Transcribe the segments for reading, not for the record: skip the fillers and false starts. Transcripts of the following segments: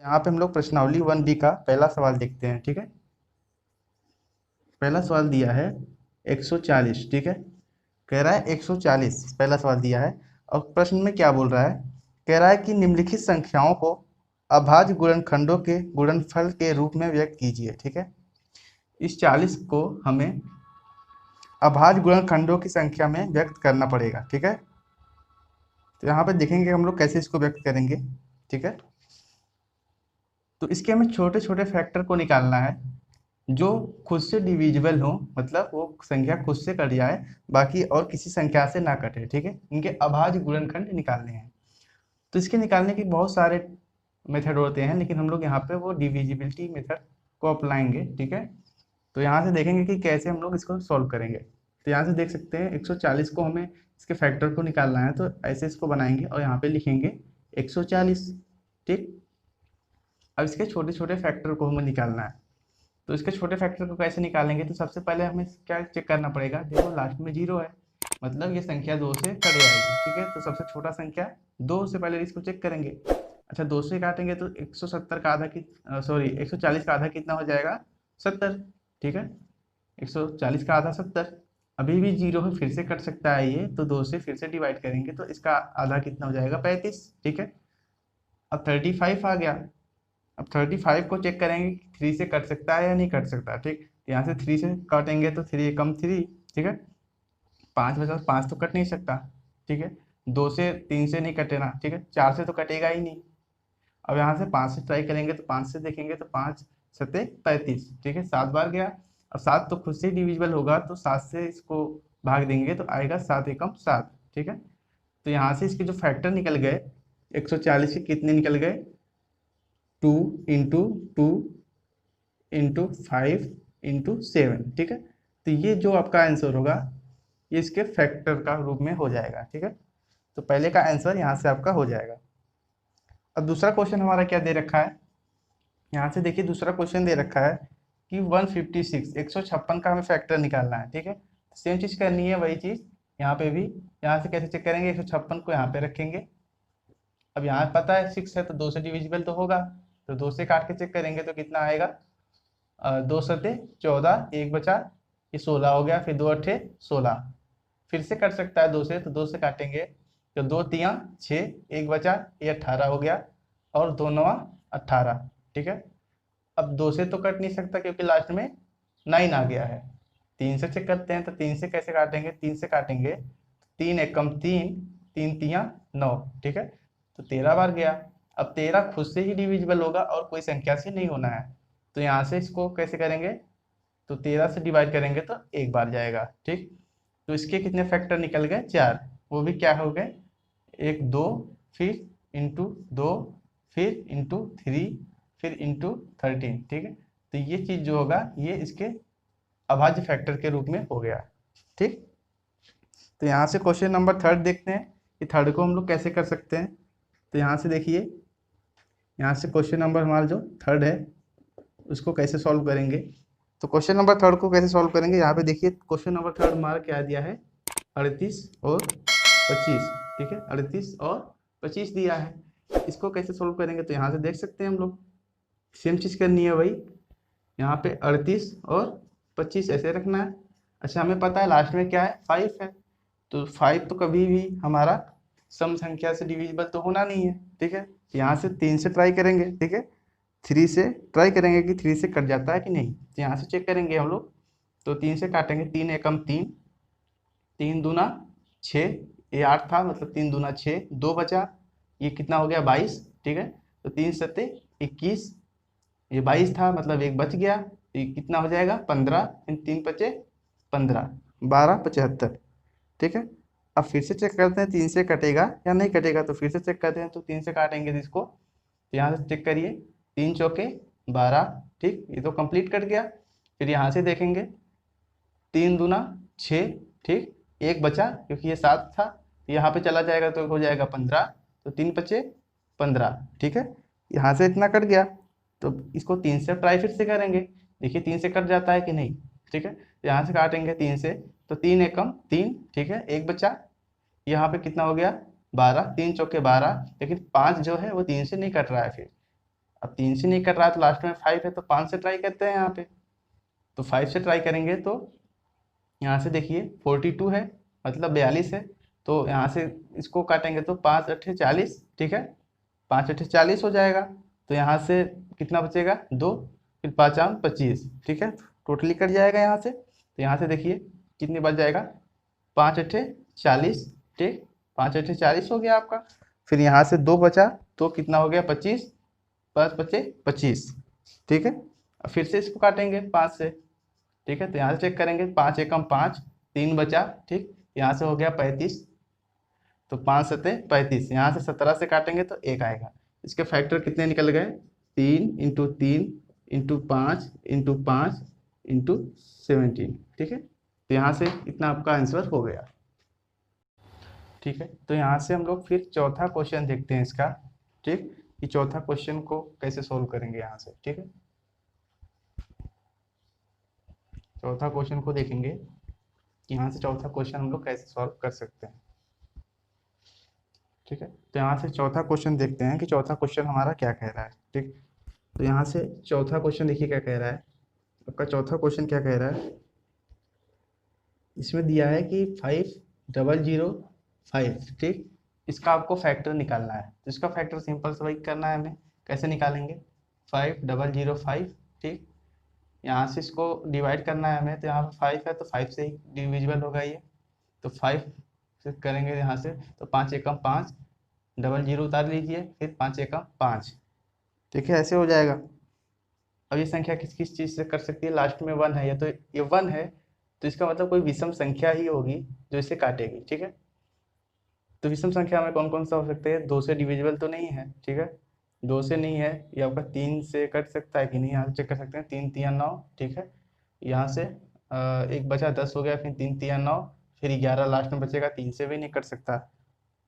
यहाँ पे हम लोग प्रश्नावली 1B का पहला सवाल देखते हैं। ठीक है, पहला सवाल दिया है 140। ठीक है, कह रहा है 140 पहला सवाल दिया है। और प्रश्न में क्या बोल रहा है, कह रहा है कि निम्नलिखित संख्याओं को अभाज्य गुणनखंडों के गुणनफल के रूप में व्यक्त कीजिए। ठीक है, इस 40 को हमें अभाज्य गुणनखंडों की संख्या में व्यक्त करना पड़ेगा। ठीक है, तो यहाँ पे देखेंगे हम लोग कैसे इसको व्यक्त करेंगे। ठीक है, तो इसके हमें छोटे छोटे फैक्टर को निकालना है जो खुद से डिविजिबल हो, मतलब वो संख्या खुद से कट जाए, बाकी और किसी संख्या से ना कटे। ठीक है, इनके अभाज्य गुणनखंड निकालने हैं। तो इसके निकालने के बहुत सारे मेथड होते हैं, लेकिन हम लोग यहाँ पे वो डिविजिबिलिटी मेथड को अपनाएंगे। ठीक है, तो यहाँ से देखेंगे कि कैसे हम लोग इसको सॉल्व करेंगे। तो यहाँ से देख सकते हैं 140 को हमें इसके फैक्टर को निकालना है, तो ऐसे इसको बनाएंगे और यहाँ पे लिखेंगे 140। ठीक, अब इसके छोटे छोटे फैक्टर को हमें निकालना है। तो इसके छोटे फैक्टर को कैसे निकालेंगे, तो सबसे पहले हमें क्या चेक करना पड़ेगा, देखो लास्ट में 0 है, मतलब ये संख्या 2 से कट जाएगी। ठीक है, तो सबसे छोटा संख्या 2 से पहले इसको चेक करेंगे। अच्छा, 2 से काटेंगे तो 170 का आधा की सॉरी 140 का आधा कितना हो जाएगा, 70। ठीक है, 140 का आधा 70। अभी भी 0 है, फिर से कट सकता है ये, तो 2 से फिर से डिवाइड करेंगे तो इसका आधा कितना हो जाएगा, 35। ठीक है, अब 35 आ गया। अब 35 को चेक करेंगे कि 3 से कट सकता है या नहीं कट सकता। ठीक, यहाँ से 3 से काटेंगे तो 3 एकम 3। ठीक है, 5 बचा, 5 तो कट नहीं सकता। ठीक है, 2 से 3 से नहीं कटेना। ठीक है, 4 से तो कटेगा ही नहीं। अब यहाँ से 5 से ट्राई करेंगे तो 5 से देखेंगे तो 5 सत्ते 35। ठीक है, 7 बार गया। अब 7 तो खुद से डिविजिबल होगा, तो 7 से इसको भाग देंगे तो आएगा 7 एकम 7। ठीक है, तो यहाँ से इसके जो फैक्टर निकल गए 140 के कितने निकल गए, 2 इंटू 2 इंटू 5 इंटू 7। ठीक है, तो ये जो आपका आंसर होगा ये इसके फैक्टर का रूप में हो जाएगा। ठीक है, तो पहले का आंसर यहाँ से आपका हो जाएगा। अब दूसरा क्वेश्चन हमारा क्या दे रखा है, यहाँ से देखिए दूसरा क्वेश्चन दे रखा है कि 156 156 का हमें फैक्टर निकालना है। ठीक है, सेम चीज़ करनी है, वही चीज़ यहाँ पे भी। यहाँ से कैसे चेक करेंगे, 156 को यहाँ पे रखेंगे। अब यहाँ पता है 6 है तो 2 से डिविजिबल तो होगा, तो 2 से काट के चेक करेंगे तो कितना आएगा, 2 सत्ते 14, एक बचा, ये 16 हो गया, फिर 2 अट्ठे 16। फिर से कट सकता है 2 से, तो 2 से काटेंगे तो 2 तियाँ 6, एक बचा, ये 18 हो गया, और 2 नवा 18। ठीक है, अब 2 से तो कट नहीं सकता क्योंकि लास्ट में 9 आ गया है। 3 से चेक करते हैं, तो 3 से कैसे काटेंगे, 3 से काटेंगे 3 एकम 3, 3 तियाँ 9। ठीक है, तो 13 बार गया। अब 13 खुद से ही डिविजिबल होगा और कोई संख्या से नहीं होना है, तो यहाँ से इसको कैसे करेंगे, तो 13 से डिवाइड करेंगे तो एक बार जाएगा। ठीक, तो इसके कितने फैक्टर निकल गए, 4। वो भी क्या हो गए, 1 2, फिर इंटू 2, फिर इंटू 3, फिर इंटू 13। ठीक है, तो ये चीज़ जो होगा ये इसके अभाज्य फैक्टर के रूप में हो गया। ठीक, तो यहाँ से क्वेश्चन नंबर 3 देखते हैं कि 3 को हम लोग कैसे कर सकते हैं। तो यहाँ से देखिए, यहाँ से क्वेश्चन नंबर हमारा जो 3 है उसको कैसे सॉल्व करेंगे। तो क्वेश्चन नंबर 3 को कैसे सॉल्व करेंगे, यहाँ पे देखिए क्वेश्चन नंबर 3 हमारा क्या दिया है, 38 और 25। ठीक है, 38 और 25 दिया है। इसको कैसे सॉल्व करेंगे, तो यहाँ से देख सकते हैं हम लोग सेम चीज़ करनी है वही। यहाँ पे 38 और 25 ऐसे रखना है। अच्छा, हमें पता है लास्ट में क्या है, 5 है, तो 5 तो कभी भी हमारा सम संख्या से डिविजिबल तो होना नहीं है। ठीक है, यहाँ से 3 से ट्राई करेंगे। ठीक है, 3 से ट्राई करेंगे कि 3 से कट जाता है कि नहीं, तो यहाँ से चेक करेंगे हम लोग। तो 3 से काटेंगे, 3 एकम 3, 3 दूना 6, ये 8 था, मतलब 3 दूना 6, 2 बचा, ये कितना हो गया, 22। ठीक है, तो 3 सत्ते 21, ये 22 था, मतलब एक बच गया, तो ये कितना हो जाएगा, 15, 3 पचे 15, 12 75। ठीक है, अब फिर से चेक करते हैं 3 से कटेगा या नहीं कटेगा, तो फिर से चेक करते हैं, तो 3 से काटेंगे तो इसको, तो यहाँ से चेक करिए, 3 चौके 12। ठीक, ये तो कंप्लीट कट गया। फिर यहाँ से देखेंगे 3 दूना 6। ठीक, एक बचा क्योंकि ये 7 था, यहाँ पे चला जाएगा तो हो जाएगा 15, तो 3 पचे 15। ठीक है, यहाँ से इतना कट गया, तो इसको 3 से ट्राई फिर से करेंगे, देखिए 3 से कट जाता है कि नहीं। ठीक है, यहाँ से काटेंगे 3 से, तो 3 एकम 3। ठीक है, एक बचा, यहाँ पे कितना हो गया, 12, 3 चौके 12, लेकिन 5 जो है वो 3 से नहीं कट रहा है। फिर अब 3 से नहीं कट रहा है तो लास्ट में 5 है, तो 5 से ट्राई करते हैं यहाँ पे। तो 5 से ट्राई करेंगे तो यहाँ से देखिए 42 है, मतलब 42 है। तो यहाँ से इसको काटेंगे तो 5 अट्ठे 40, ठीक है, 5 अट्ठे 40 हो जाएगा। तो यहाँ से कितना बचेगा, 2, फिर 5 आम 25, ठीक है, टोटली कट जाएगा यहाँ से। तो यहाँ से देखिए कितनी बच जाएगा, 5 अट्ठे 40, ठीक, 5 अट्ठे 40 हो गया आपका। फिर यहाँ से 2 बचा तो कितना हो गया, 25, 5 बचे 25, ठीक है। अब फिर से इसको काटेंगे 5 से, ठीक है। तो यहाँ से चेक करेंगे, 5 एकम 5, 3 बचा, ठीक, यहाँ से हो गया 35, तो 5 सते 35, यहाँ से 17 से काटेंगे तो 1 आएगा। इसके फैक्टर कितने निकल गए, 3 इंटू 3 इंटू 5 इंटू 5 इंटू 17, ठीक है। तो यहाँ से इतना आपका आंसर हो गया, ठीक है। तो यहाँ से हम लोग फिर चौथा क्वेश्चन देखते हैं इसका, ठीक, कि चौथा क्वेश्चन को कैसे सोल्व करेंगे यहाँ से, ठीक है। चौथा क्वेश्चन को देखेंगे कि यहाँ से चौथा क्वेश्चन हम लोग कैसे सॉल्व कर सकते हैं, ठीक है। तो यहाँ से चौथा क्वेश्चन देखते हैं कि चौथा क्वेश्चन हमारा क्या कह रहा है, ठीक। तो यहाँ से चौथा क्वेश्चन देखिए क्या कह रहा है आपका। चौथा क्वेश्चन क्या कह रहा है, इसमें दिया है कि 5005, ठीक, इसका आपको फैक्टर निकालना है। तो इसका फैक्टर सिंपल से वही करना है हमें। कैसे निकालेंगे, 5005, ठीक, यहाँ से इसको डिवाइड करना है हमें। तो यहाँ पे 5 है तो 5 से ही डिविजिबल होगा ये। तो 5 से करेंगे यहाँ से, तो 5 एकम 5, 00 उतार लीजिए, फिर 5 एकम 5, ठीक है, ऐसे हो जाएगा। अब ये संख्या किस किस चीज़ से कर सकती है, लास्ट में 1 है, या तो ये 1 है तो इसका मतलब कोई विषम संख्या ही होगी जो इसे काटेगी, ठीक है। तो विषम संख्या में कौन कौन सा हो सकते हैं, 2 से डिविजिबल तो नहीं है, ठीक है, 2 से नहीं है। ये आपका 3 से कट सकता है कि नहीं, यहाँ से चेक कर सकते हैं, 3 तिया 9, ठीक है। यहाँ से एक बचा 10 हो गया, फिर 3 तिया 9, फिर 11 लास्ट में बचेगा, 3 से भी नहीं कट सकता।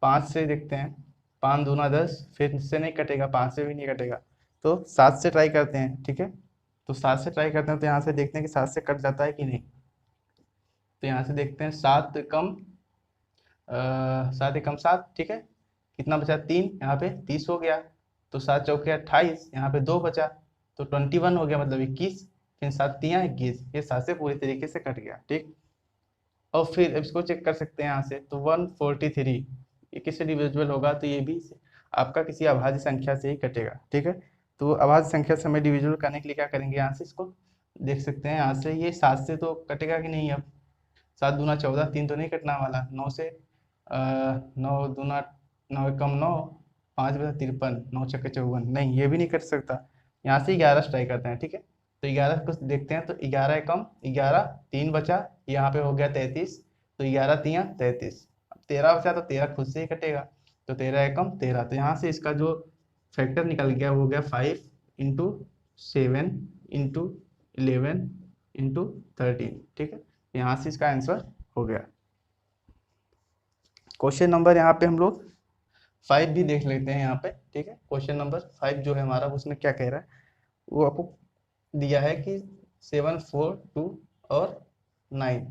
5 से देखते हैं, 5 दूना 10, फिर से नहीं कटेगा, 5 से भी नहीं कटेगा। तो 7 से ट्राई करते हैं, ठीक है। तो 7 से ट्राई करते हैं, तो यहाँ से देखते हैं कि 7 से कट जाता है कि नहीं। तो यहाँ से देखते हैं, 7 कम 7 एकम 7, ठीक है, कितना बचा 3, यहाँ पे 30 हो गया। तो 7 चौके 28, यहाँ पे 2 बचा तो 21 हो गया, मतलब 21, फिर 7 तिया 21, ये 7 से पूरी तरीके से कट गया, ठीक। और फिर इसको चेक कर सकते हैं यहाँ से, तो 143 ये किससे डिविजिबल होगा, तो ये भी आपका किसी अभाज्य संख्या से ही कटेगा, ठीक है। तो अभाज्य संख्या से हमें डिविजिबल करने के लिए क्या करेंगे, यहाँ से इसको देख सकते हैं, यहाँ से ये 7 से तो कटेगा कि नहीं। अब 7 दूना 14, 3 तो नहीं कटना वाला। 9 से 9 दूना 9 एकम 9, 5 बचा 53, 9 छक्के 54, नहीं ये भी नहीं कट सकता। यहाँ से 11 से ट्राई करते हैं, ठीक है। तो 11 को देखते हैं, तो 11 एकम 11, 3 बचा, यहाँ पे हो गया 33, तो 11 तिया 33, 13 बचा तो 13 खुद से ही कटेगा, तो 13 एकम 13। तो यहाँ से इसका जो फैक्टर निकल गया वो हो गया 5 इंटू 7 इंटू 11 इंटू 13, ठीक है। यहाँ से इसका आंसर हो गया। क्वेश्चन नंबर यहाँ पे हम लोग 5 भी देख लेते हैं यहाँ पे, ठीक है। क्वेश्चन नंबर 5 जो है हमारा, उसमें क्या कह रहा है, वो आपको दिया है कि 7, 4, 2 और 9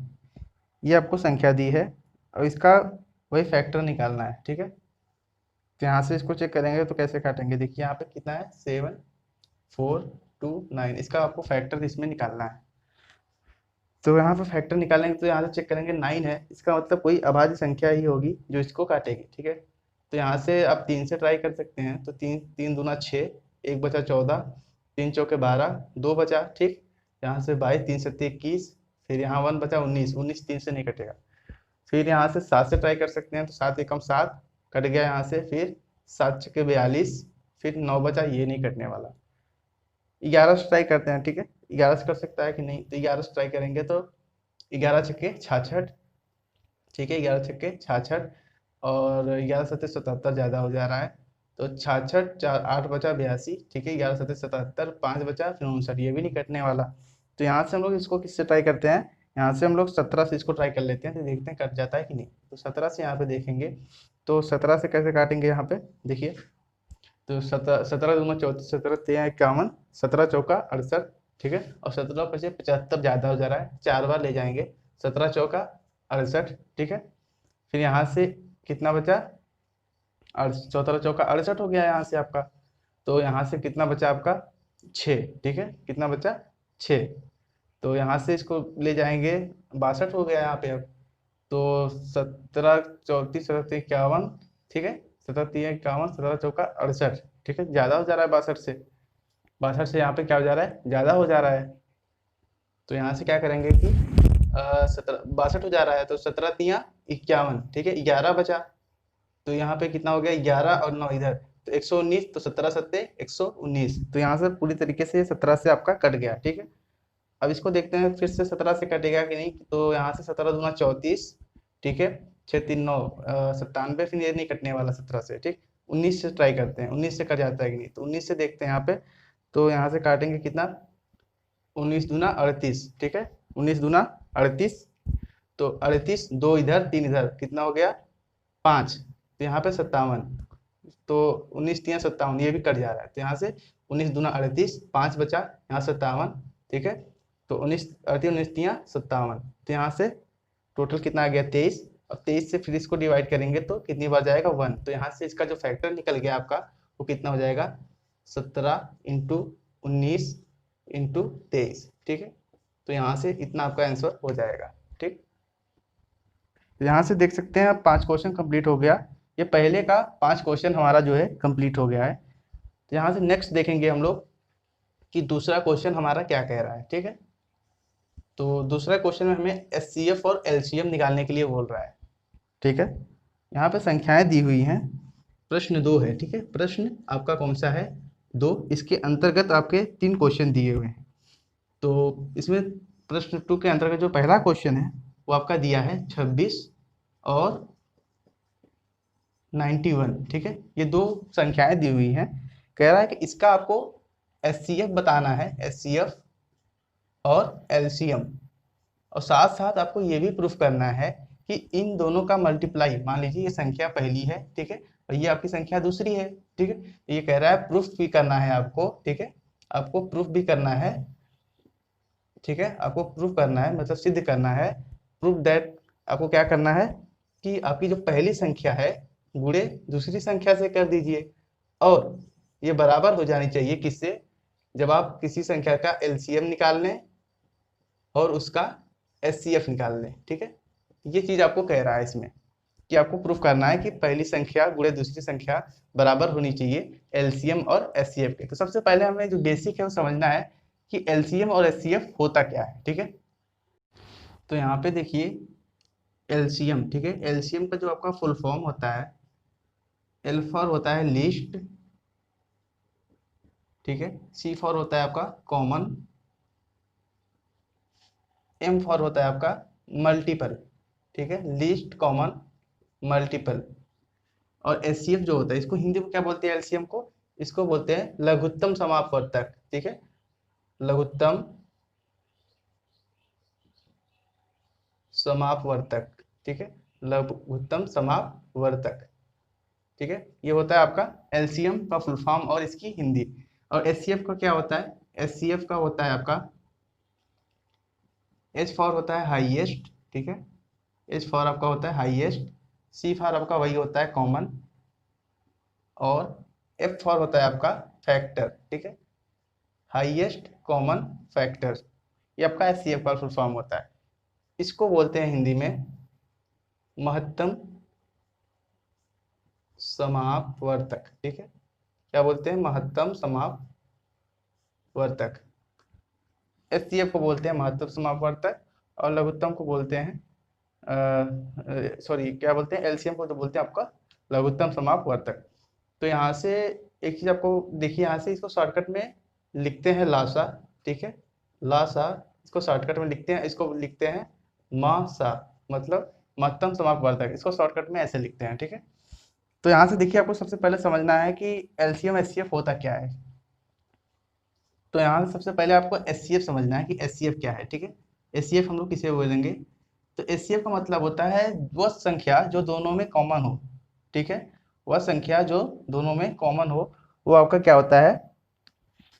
ये आपको संख्या दी है, और इसका वही फैक्टर निकालना है, ठीक है। तो यहाँ से इसको चेक करेंगे तो कैसे काटेंगे, देखिए यहाँ पे कितना है, 7, 4, 2, 9, इसका आपको फैक्टर इसमें निकालना है। तो यहाँ पे फैक्टर निकालेंगे तो यहाँ से चेक करेंगे 9 है, इसका मतलब कोई अभाज्य संख्या ही होगी जो इसको काटेगी, ठीक है। तो यहाँ से आप 3 से ट्राई कर सकते हैं, तो 3 दूना 6, 1 बचा 14, 3 चौके 12, 2 बचा, ठीक, यहाँ से 22, 3 सत्ते 21, फिर यहाँ 1 बचा 19, 19 3 से नहीं कटेगा। फिर यहाँ से 7 से ट्राई कर सकते हैं, तो 7 एकम 7 कट गया यहाँ से, फिर 7 छक्के 42, फिर 9 बचा, ये नहीं कटने वाला। 11 से ट्राई करते हैं, ठीक है, 11 से कर सकता है कि नहीं। तो 11 से ट्राई करेंगे तो 11 छक्के 66, ठीक है, 11 छक्के 66, और 11 सत्ते 77 ज़्यादा हो जा रहा है, तो 66, 4 8 बचा 82, ठीक है, 11 सत्ते 77, 5 बचा फिर 59, ये भी नहीं कटने वाला। तो यहाँ से हम लोग इसको किससे ट्राई करते हैं, यहाँ से हम लोग 17 से इसको ट्राई कर लेते हैं, तो देखते हैं कट जाता है कि नहीं। तो 17 से यहाँ पे देखेंगे, तो 17 से कैसे काटेंगे, यहाँ पे देखिए, तो 17 दूना 34, 17 तेरह 51, 17 चौका 68, ठीक है, और 17 पचे 75 ज़्यादा हो जा रहा है, 4 बार ले जाएंगे, 17 चौका 68, ठीक है। फिर यहाँ से कितना बचा, 17 चौका 68 हो गया यहाँ से आपका। तो यहाँ से कितना बचा आपका 6, ठीक है, कितना बचा 6। तो यहाँ से इसको ले जाएंगे, 62 हो गया यहाँ पे अब। तो 17 34 17 51, ठीक है, 17 3 51, 17 चौका 68, ठीक है, ज़्यादा हो जा रहा है 62 से। 62 से यहाँ पे क्या हो जा रहा है, ज़्यादा हो जा रहा है। तो यहाँ से क्या करेंगे कि 62 हो जा रहा है, तो 17 तिया 51, ठीक है, 11 बचा। तो यहाँ पे कितना हो गया, 11 और 9 इधर, तो 119, तो 17 सत्ते 119। तो यहाँ से पूरी तरीके से 17 से आपका कट गया, ठीक है। अब इसको देखते हैं फिर से 17 से कटेगा कि नहीं। तो यहाँ से 17 दूना 34, ठीक है, 6 3 9 97, फिर ये नहीं कटने वाला 17 से, ठीक। 19 से ट्राई करते हैं, 19 से कट जाता है कि नहीं। तो 19 से देखते हैं यहाँ पे। तो यहाँ से काटेंगे कितना, 19 दूना 38, ठीक है, 19 दूना 38। तो 38, 2 इधर 3 इधर, कितना हो गया 5। तो यहाँ पे 57, तो 19 तिया 57, ये भी कट जा रहा है। तो यहाँ से 19 दूना 38, 5 बचा, यहाँ 57, ठीक है। तो 19 38 19 तिया 57, तो यहाँ से टोटल कितना आ गया 23। अब 23 से फिर इसको डिवाइड करेंगे तो कितनी बार जाएगा 1। तो यहाँ से इसका जो फैक्टर निकल गया आपका, वो कितना हो जाएगा 17 इंटू 19 इंटू 23, ठीक है। तो यहाँ से इतना आपका आंसर हो जाएगा, ठीक। तो यहाँ से देख सकते हैं, अब 5 क्वेश्चन कंप्लीट हो गया। ये पहले का 5 क्वेश्चन हमारा जो है कंप्लीट हो गया है। तो यहाँ से नेक्स्ट देखेंगे हम लोग कि दूसरा क्वेश्चन हमारा क्या कह रहा है, ठीक है। तो दूसरा क्वेश्चन में हमें एचसीएफ और एलसीएम निकालने के लिए बोल रहा है, ठीक है। यहाँ पे संख्याएं दी हुई हैं, प्रश्न 2 है, ठीक है, प्रश्न आपका कौन सा है 2। इसके अंतर्गत आपके 3 क्वेश्चन दिए हुए हैं। तो इसमें प्रश्न 2 के अंतर्गत जो पहला क्वेश्चन है वो आपका दिया है 26 और 91, ठीक है। ये 2 संख्याएं दी हुई हैं। कह रहा है कि इसका आपको एचसीएफ बताना है, एचसीएफ और एलसीएम, और साथ साथ आपको ये भी प्रूफ करना है कि इन दोनों का मल्टीप्लाई, मान लीजिए ये संख्या पहली है, ठीक है, और ये आपकी संख्या दूसरी है, ठीक है। ये कह रहा है प्रूफ भी करना है आपको, ठीक है, आपको प्रूफ भी करना है, ठीक है, आपको प्रूफ करना है, मतलब सिद्ध करना है, प्रूफ दैट। आपको क्या करना है कि आपकी जो पहली संख्या है गुणे दूसरी संख्या से कर दीजिए, और ये बराबर हो जानी चाहिए किससे, जब आप किसी संख्या का एलसीएम निकाल लें और उसका एचसीएफ निकाल लें, ठीक है। ये चीज आपको कह रहा है इसमें कि आपको प्रूफ करना है कि पहली संख्या गुणे दूसरी संख्या बराबर होनी चाहिए एलसीएम और एचसीएफ के। तो सबसे पहले हमें जो बेसिक है वो समझना है कि एलसीएम और एचसीएफ होता क्या है, ठीक है। तो यहाँ पे देखिए एलसीएम, ठीक है, एलसीएम का जो आपका फुल फॉर्म होता है, एल फॉर होता है लिस्ट, ठीक है, सी फॉर होता है आपका कॉमन, एम फॉर होता है आपका मल्टीपल, ठीक है, लिस्ट कॉमन मल्टीपल। और एचसीएफ जो होता है, इसको हिंदी में क्या बोलते हैं, एलसीएम को इसको बोलते हैं लघुत्तम समापवर्तक, ठीक है, लघुत्तम समापवर्तक, ठीक है, लघुत्तम समापवर्तक, ठीक है। ये होता है आपका एलसीएम का फुल फॉर्म और इसकी हिंदी। और एचसीएफ का क्या होता है, एचसीएफ का होता है आपका एच फॉर होता है हाईएस्ट, ठीक है, एच फॉर आपका होता है हाईएस्ट, सी फॉर आपका वही होता है कॉमन, और एफ फॉर होता है आपका फैक्टर, ठीक है, हाईएस्ट कॉमन फैक्टर। ये आपका एचसीएफ का फुल फॉर्म होता है। इसको बोलते हैं हिंदी में महत्तम समापवर्तक, ठीक है, क्या बोलते हैं, महत्तम समापवर्तक। एचसीएफ को बोलते हैं महत्तम समापवर्तक, और लघुत्तम को बोलते हैं सॉरी क्या बोलते हैं, एलसीएम को तो बोलते हैं आपका लघुत्तम समापवर्तक। तो यहाँ से एक चीज आपको देखिए, यहाँ से इसको शॉर्टकट में लिखते हैं लासा, ठीक है, लासा, इसको शॉर्टकट में लिखते हैं, इसको लिखते हैं मासा, मतलब महत्तम समापवर्तक, इसको शॉर्टकट में ऐसे लिखते हैं, ठीक है। तो यहाँ से देखिए आपको सबसे पहले समझना है कि एलसीएम एचसीएफ होता क्या है। तो यहाँ से सबसे पहले आपको एचसीएफ समझना है कि एचसीएफ क्या है, ठीक है। एचसीएफ हम लोग किसे बोलेंगे, तो एचसीएफ का मतलब होता है वह संख्या जो दोनों में कॉमन हो, ठीक है, वह संख्या जो दोनों में कॉमन हो वो आपका क्या होता है,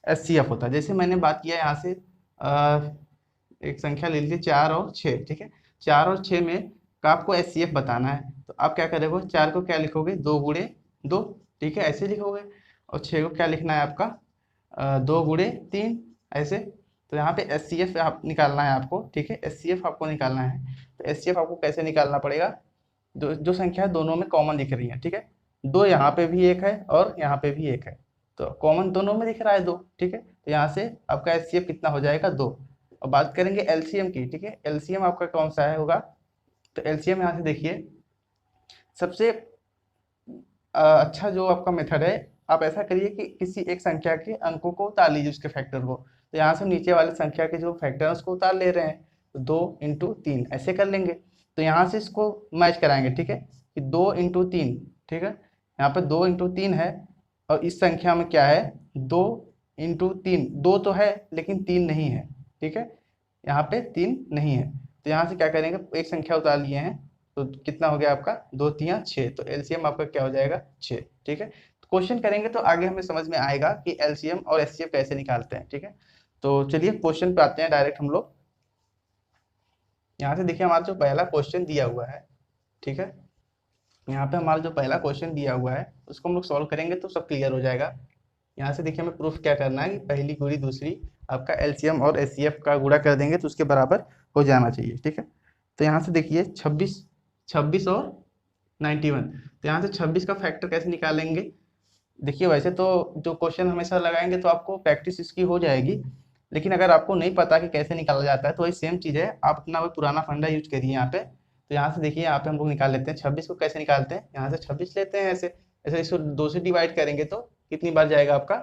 एचसीएफ होता है। जैसे मैंने बात किया यहाँ से एक संख्या ले लीजिए 4 और 6, ठीक है, 4 और 6 में का आपको एचसीएफ बताना है। तो आप क्या करोगे, 4 को क्या लिखोगे, 2 गुणे 2, ठीक है, ऐसे लिखोगे। और 6 को क्या लिखना है आपका 2 गुणे 3 ऐसे। तो यहाँ पे एचसीएफ आप निकालना है आपको, ठीक है, एचसीएफ आपको निकालना है। तो एचसीएफ आपको कैसे निकालना पड़ेगा, जो संख्या दोनों में कॉमन दिख रही है, ठीक है, 2 यहाँ पे भी एक है और यहाँ पे भी एक है, तो कॉमन दोनों में दिख रहा है 2, ठीक है। तो यहाँ से आपका एचसीएफ कितना हो जाएगा 2। और बात करेंगे एलसीएम की, ठीक है, एलसीएम आपका कौन सा है होगा, तो एलसीएम यहाँ से देखिए सबसे अच्छा जो आपका मेथड है, आप ऐसा करिए कि किसी एक संख्या के अंकों को उतार लीजिए उसके फैक्टर को। तो यहाँ से नीचे वाले संख्या के जो फैक्टर है उसको उतार ले रहे हैं, तो 2 × 3 ऐसे कर लेंगे। तो यहाँ से इसको मैच कराएंगे, ठीक है, कि 2 × 3, ठीक है, यहाँ पे 2 × 3 है और इस संख्या में क्या है 2 × 3, 2 तो है लेकिन 3 नहीं है, ठीक है, यहाँ पे 3 नहीं है। तो यहाँ से क्या करेंगे, एक संख्या उतार लिए हैं, तो कितना हो गया आपका 2 × 3 = 6, तो एलसीएम आपका क्या हो जाएगा 6, ठीक है। तो क्वेश्चन करेंगे तो आगे हमें समझ में आएगा कि एलसीएम और एचसीएफ कैसे निकालते हैं, ठीक है। तो चलिए क्वेश्चन पे आते हैं डायरेक्ट हम लोग। यहाँ से देखिए हमारा जो पहला क्वेश्चन दिया हुआ है, ठीक है, यहाँ पे हमारा जो पहला क्वेश्चन दिया हुआ है उसको हम लोग सॉल्व करेंगे तो सब क्लियर हो जाएगा। यहाँ से देखिए हमें प्रूफ क्या करना है कि पहली गुणी दूसरी आपका एलसीएम और एचसीएफ का गुणा कर देंगे तो उसके बराबर हो जाना चाहिए, ठीक है। तो यहाँ से देखिए 26 और 91, तो यहाँ से 26 का फैक्टर कैसे निकालेंगे। देखिए वैसे तो जो क्वेश्चन हमेशा लगाएंगे तो आपको प्रैक्टिस इसकी हो जाएगी, लेकिन अगर आपको नहीं पता कि कैसे निकाला जाता है तो वही सेम चीज़ है, आप अपना वो पुराना फंडा यूज करिए यहाँ पे। तो यहाँ से देखिए यहाँ पे हम लोग निकाल लेते हैं 26 को, कैसे निकालते हैं, यहाँ से 26 लेते हैं ऐसे ऐसे, इसको 2 से डिवाइड करेंगे तो कितनी बार जाएगा आपका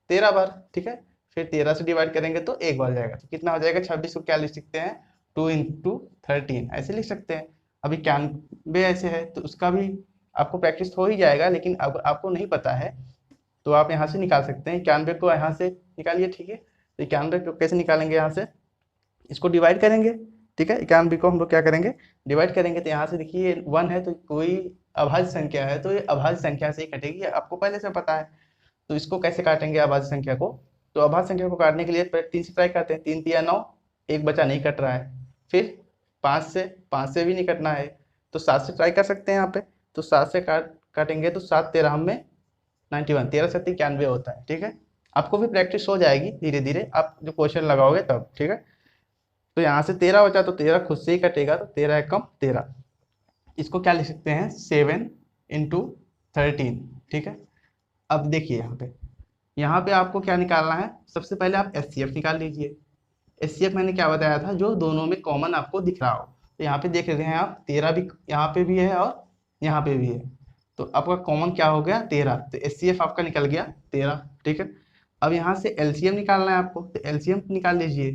13 बार, ठीक है। फिर 13 से डिवाइड करेंगे तो 1 बार जाएगा, तो कितना हो जाएगा 26 को क्या लिख सकते हैं 2 × 13 ऐसे लिख सकते हैं। अब 91 ऐसे है तो उसका भी आपको प्रैक्टिस हो ही जाएगा, लेकिन अगर आपको नहीं पता है तो आप यहाँ से निकाल सकते हैं 91 को, यहाँ से निकालिए, ठीक है। तो 91 को कैसे निकालेंगे, यहाँ से इसको डिवाइड करेंगे, ठीक है, 91 को हम लोग क्या करेंगे डिवाइड करेंगे। तो यहाँ से देखिए 1 है तो कोई अभाज्य संख्या है तो ये अभाज्य संख्या से ही कटेगी, आपको पहले से पता है। तो इसको कैसे काटेंगे अभाज्य संख्या को, तो अभाज्य संख्या को काटने के लिए 3 से ट्राई करते हैं, 3 × 3 = 9, एक बचा नहीं कट रहा है। फिर 5 से भी नहीं कटना है, तो 7 से ट्राई कर सकते हैं यहाँ पे, तो 7 से काटेंगे तो 7 × 13 में 91, 13 × 7 = 91 होता है, ठीक है। आपको भी प्रैक्टिस हो जाएगी धीरे धीरे, आप जो क्वेश्चन लगाओगे तब, ठीक है। तो यहाँ से 13 बचा तो 13 खुद से ही कटेगा, तो 13 × 13, इसको क्या लिख सकते हैं 7 × 13, ठीक है। अब देखिए यहाँ पे आपको क्या निकालना है, सबसे पहले आप एचसीएफ निकाल लीजिए। एचसीएफ मैंने क्या बताया था, जो दोनों में कॉमन आपको दिख रहा हो। तो यहाँ पे देख रहे हैं आप 13 भी यहाँ पे भी है और यहाँ पे भी है, तो आपका कॉमन क्या हो गया 13, तो एचसीएफ आपका निकल गया 13, ठीक है। अब यहाँ से एलसीएम निकालना है आपको, तो एलसीएम निकाल लीजिए।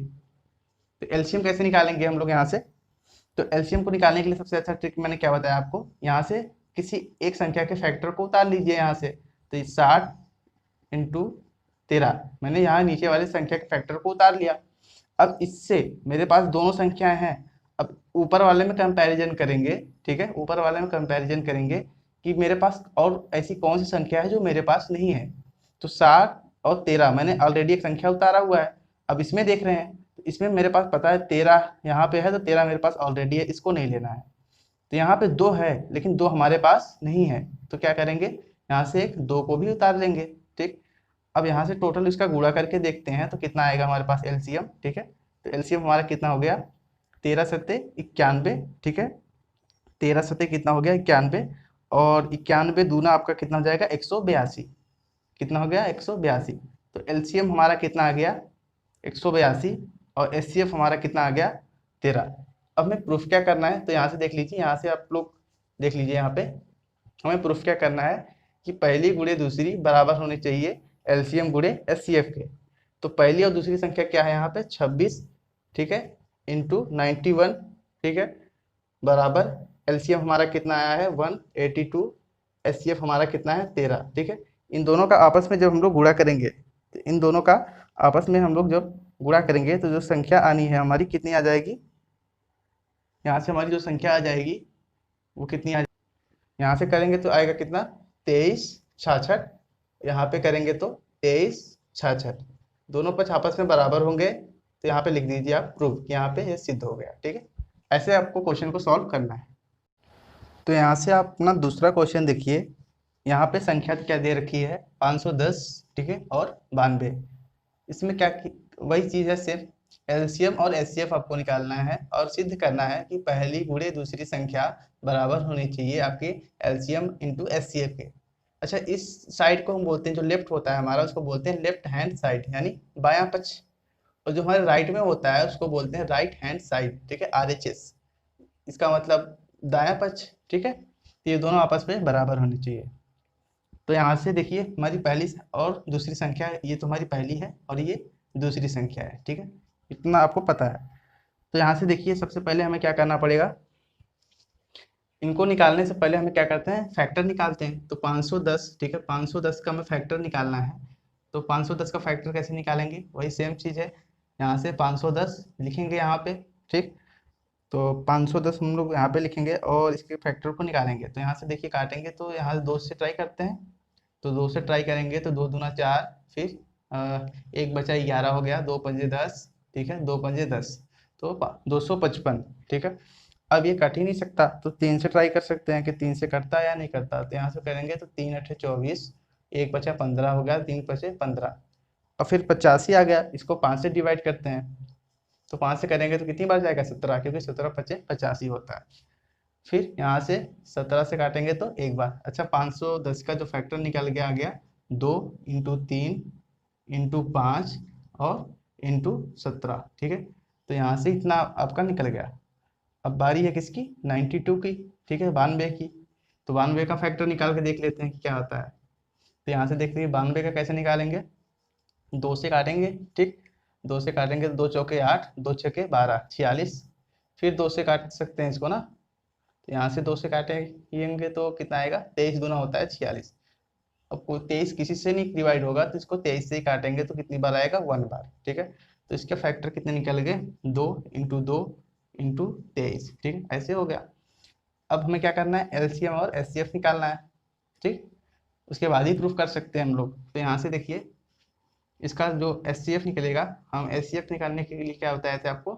तो एलसीएम कैसे निकालेंगे हम लोग यहाँ से, तो एलसीएम को निकालने के लिए सबसे अच्छा ट्रिक मैंने क्या बताया आपको, यहाँ से किसी एक संख्या के फैक्टर को उतार लीजिए यहाँ से। तो 60 × 13, मैंने यहाँ नीचे वाले संख्या के फैक्टर को उतार लिया। अब इससे मेरे पास दोनों संख्याएं हैं, अब ऊपर वाले में कंपैरिजन करेंगे, ठीक है, ऊपर वाले में कंपैरिजन करेंगे कि मेरे पास और ऐसी कौन सी संख्या है जो मेरे पास नहीं है। तो 60 और 13 मैंने ऑलरेडी एक संख्या उतारा हुआ है, अब इसमें देख रहे हैं तो इसमें मेरे पास पता है 13 यहाँ पे है, तो 13 मेरे पास ऑलरेडी है, इसको नहीं लेना है। तो यहाँ पे 2 है लेकिन 2 हमारे पास नहीं है, तो क्या करेंगे यहाँ से एक 2 को भी उतार लेंगे, ठीक। अब यहाँ से टोटल इसका गुणा करके देखते हैं तो कितना आएगा हमारे पास एलसीएम, ठीक है। तो एलसीएम हमारा कितना हो गया 13 × 7 = 91, ठीक है, 13 × 7 कितना हो गया 91, और 91 दूना आपका कितना हो जाएगा 182, कितना हो गया 182। तो एलसीएम हमारा कितना आ गया 182 और एचसीएफ हमारा कितना आ गया 13। अब हमें प्रूफ क्या करना है, तो यहाँ से देख लीजिए, यहाँ से आप लोग देख लीजिए, यहाँ पे हमें प्रूफ क्या करना है कि पहली गुणे दूसरी बराबर होनी चाहिए एलसीएम गुणे एचसीएफ के। तो पहली और दूसरी संख्या क्या है यहाँ पे 26, ठीक है, × 91, ठीक है, बराबर एलसीएम हमारा कितना आया है 182, एचसीएफ हमारा कितना है 13, ठीक है। इन दोनों का आपस में जब हम लोग गुणा करेंगे, तो इन दोनों का आपस में हम लोग जब गुणा करेंगे तो जो संख्या आनी है हमारी कितनी आ जाएगी, यहाँ से हमारी जो संख्या आ जाएगी वो कितनी आ जाएगी, यहाँ से करेंगे तो आएगा कितना 23 66, यहाँ पे करेंगे तो 23 66, दोनों पक्ष आपस में बराबर होंगे, तो यहाँ पे लिख दीजिए आप प्रूफ कि यहाँ पे ये सिद्ध हो गया, ठीक है। ऐसे आपको क्वेश्चन को सॉल्व करना है। तो यहाँ से आप अपना दूसरा क्वेश्चन देखिए, यहाँ पे संख्या क्या दे रखी है, 510, ठीक है, और 92। इसमें क्या वही चीज़ है, सिर्फ एलसीएम और एचसीएफ आपको निकालना है और सिद्ध करना है कि पहली गुणे दूसरी संख्या बराबर होनी चाहिए आपके एलसीएम इंटू एचसीएफ के। अच्छा, इस साइड को हम बोलते हैं, जो लेफ्ट होता है हमारा, उसको बोलते हैं लेफ्ट हैंड साइड, यानी बायां पक्ष। और जो हमारे राइट में होता है उसको बोलते हैं राइट हैंड साइड, ठीक है, आरएचएस। इसका मतलब दायां पक्ष, ठीक है। तो ये दोनों आपस में बराबर होने चाहिए। तो यहाँ से देखिए, हमारी पहली और दूसरी संख्या है, ये तो हमारी पहली है और ये दूसरी संख्या है, ठीक है, इतना आपको पता है। तो यहाँ से देखिए, सबसे पहले हमें क्या करना पड़ेगा, इनको निकालने से पहले हमें क्या करते हैं, फैक्टर निकालते हैं। तो 510, ठीक है, 510 का हमें फैक्टर निकालना है। तो 510 का फैक्टर कैसे निकालेंगे, वही सेम चीज़ है, यहाँ से 510 लिखेंगे यहाँ पे, ठीक। तो 510 हम लोग यहाँ पे लिखेंगे और इसके फैक्टर को निकालेंगे। तो यहाँ से देखिए काटेंगे, तो यहाँ से 2 से ट्राई करते हैं। तो 2 से ट्राई करेंगे तो 2 दूना 4, फिर एक बचा 11 हो गया, 2 पंजे 10, ठीक है, 2 पंजे 10, तो 255, ठीक है। अब ये कट ही नहीं सकता, तो 3 से ट्राई कर सकते हैं कि 3 से कटता है या नहीं करता। तो यहाँ से करेंगे तो 3 अठे 24, एक बचा 15 हो गया, 3 बचे 15, और फिर 85 आ गया। इसको 5 से डिवाइड करते हैं, तो 5 से करेंगे तो कितनी बार जाएगा, 17, क्योंकि 17 पचे 85 होता है। फिर यहाँ से 17 से काटेंगे तो एक बार। अच्छा, 510 का जो फैक्टर निकल गया, आ गया 2 इंटू 3 इंटू 5 और इंटू 17, ठीक है। तो यहाँ से इतना आपका निकल गया। अब बारी है किसकी, 92 की, ठीक है, 92 की। तो 92 का फैक्टर निकाल के देख लेते हैं कि क्या होता है। तो यहाँ से देखते हैं 92 का कैसे निकालेंगे, 2 से काटेंगे, ठीक। 2 से काटेंगे तो 2 चौके 8, 2 छके 12, 46। फिर 2 से काट सकते हैं इसको ना, तो यहाँ से 2 से काटेंगे तो कितना आएगा, 23 दूना होता है 46। अब कोई 23 किसी से नहीं डिवाइड होगा, तो इसको 23 से ही काटेंगे तो कितनी बार आएगा, 1 बार, ठीक है। तो इसके फैक्टर कितने निकल गए, 2 इंटू 2 इंटू 23, ठीक है, ऐसे हो गया। अब हमें क्या करना है, एलसीएम और एचसीएफ निकालना है, ठीक। उसके बाद ही प्रूफ कर सकते हैं हम लोग। तो यहाँ से देखिए, इसका जो एचसीएफ निकलेगा, हम एचसीएफ निकालने के लिए क्या बताए थे आपको,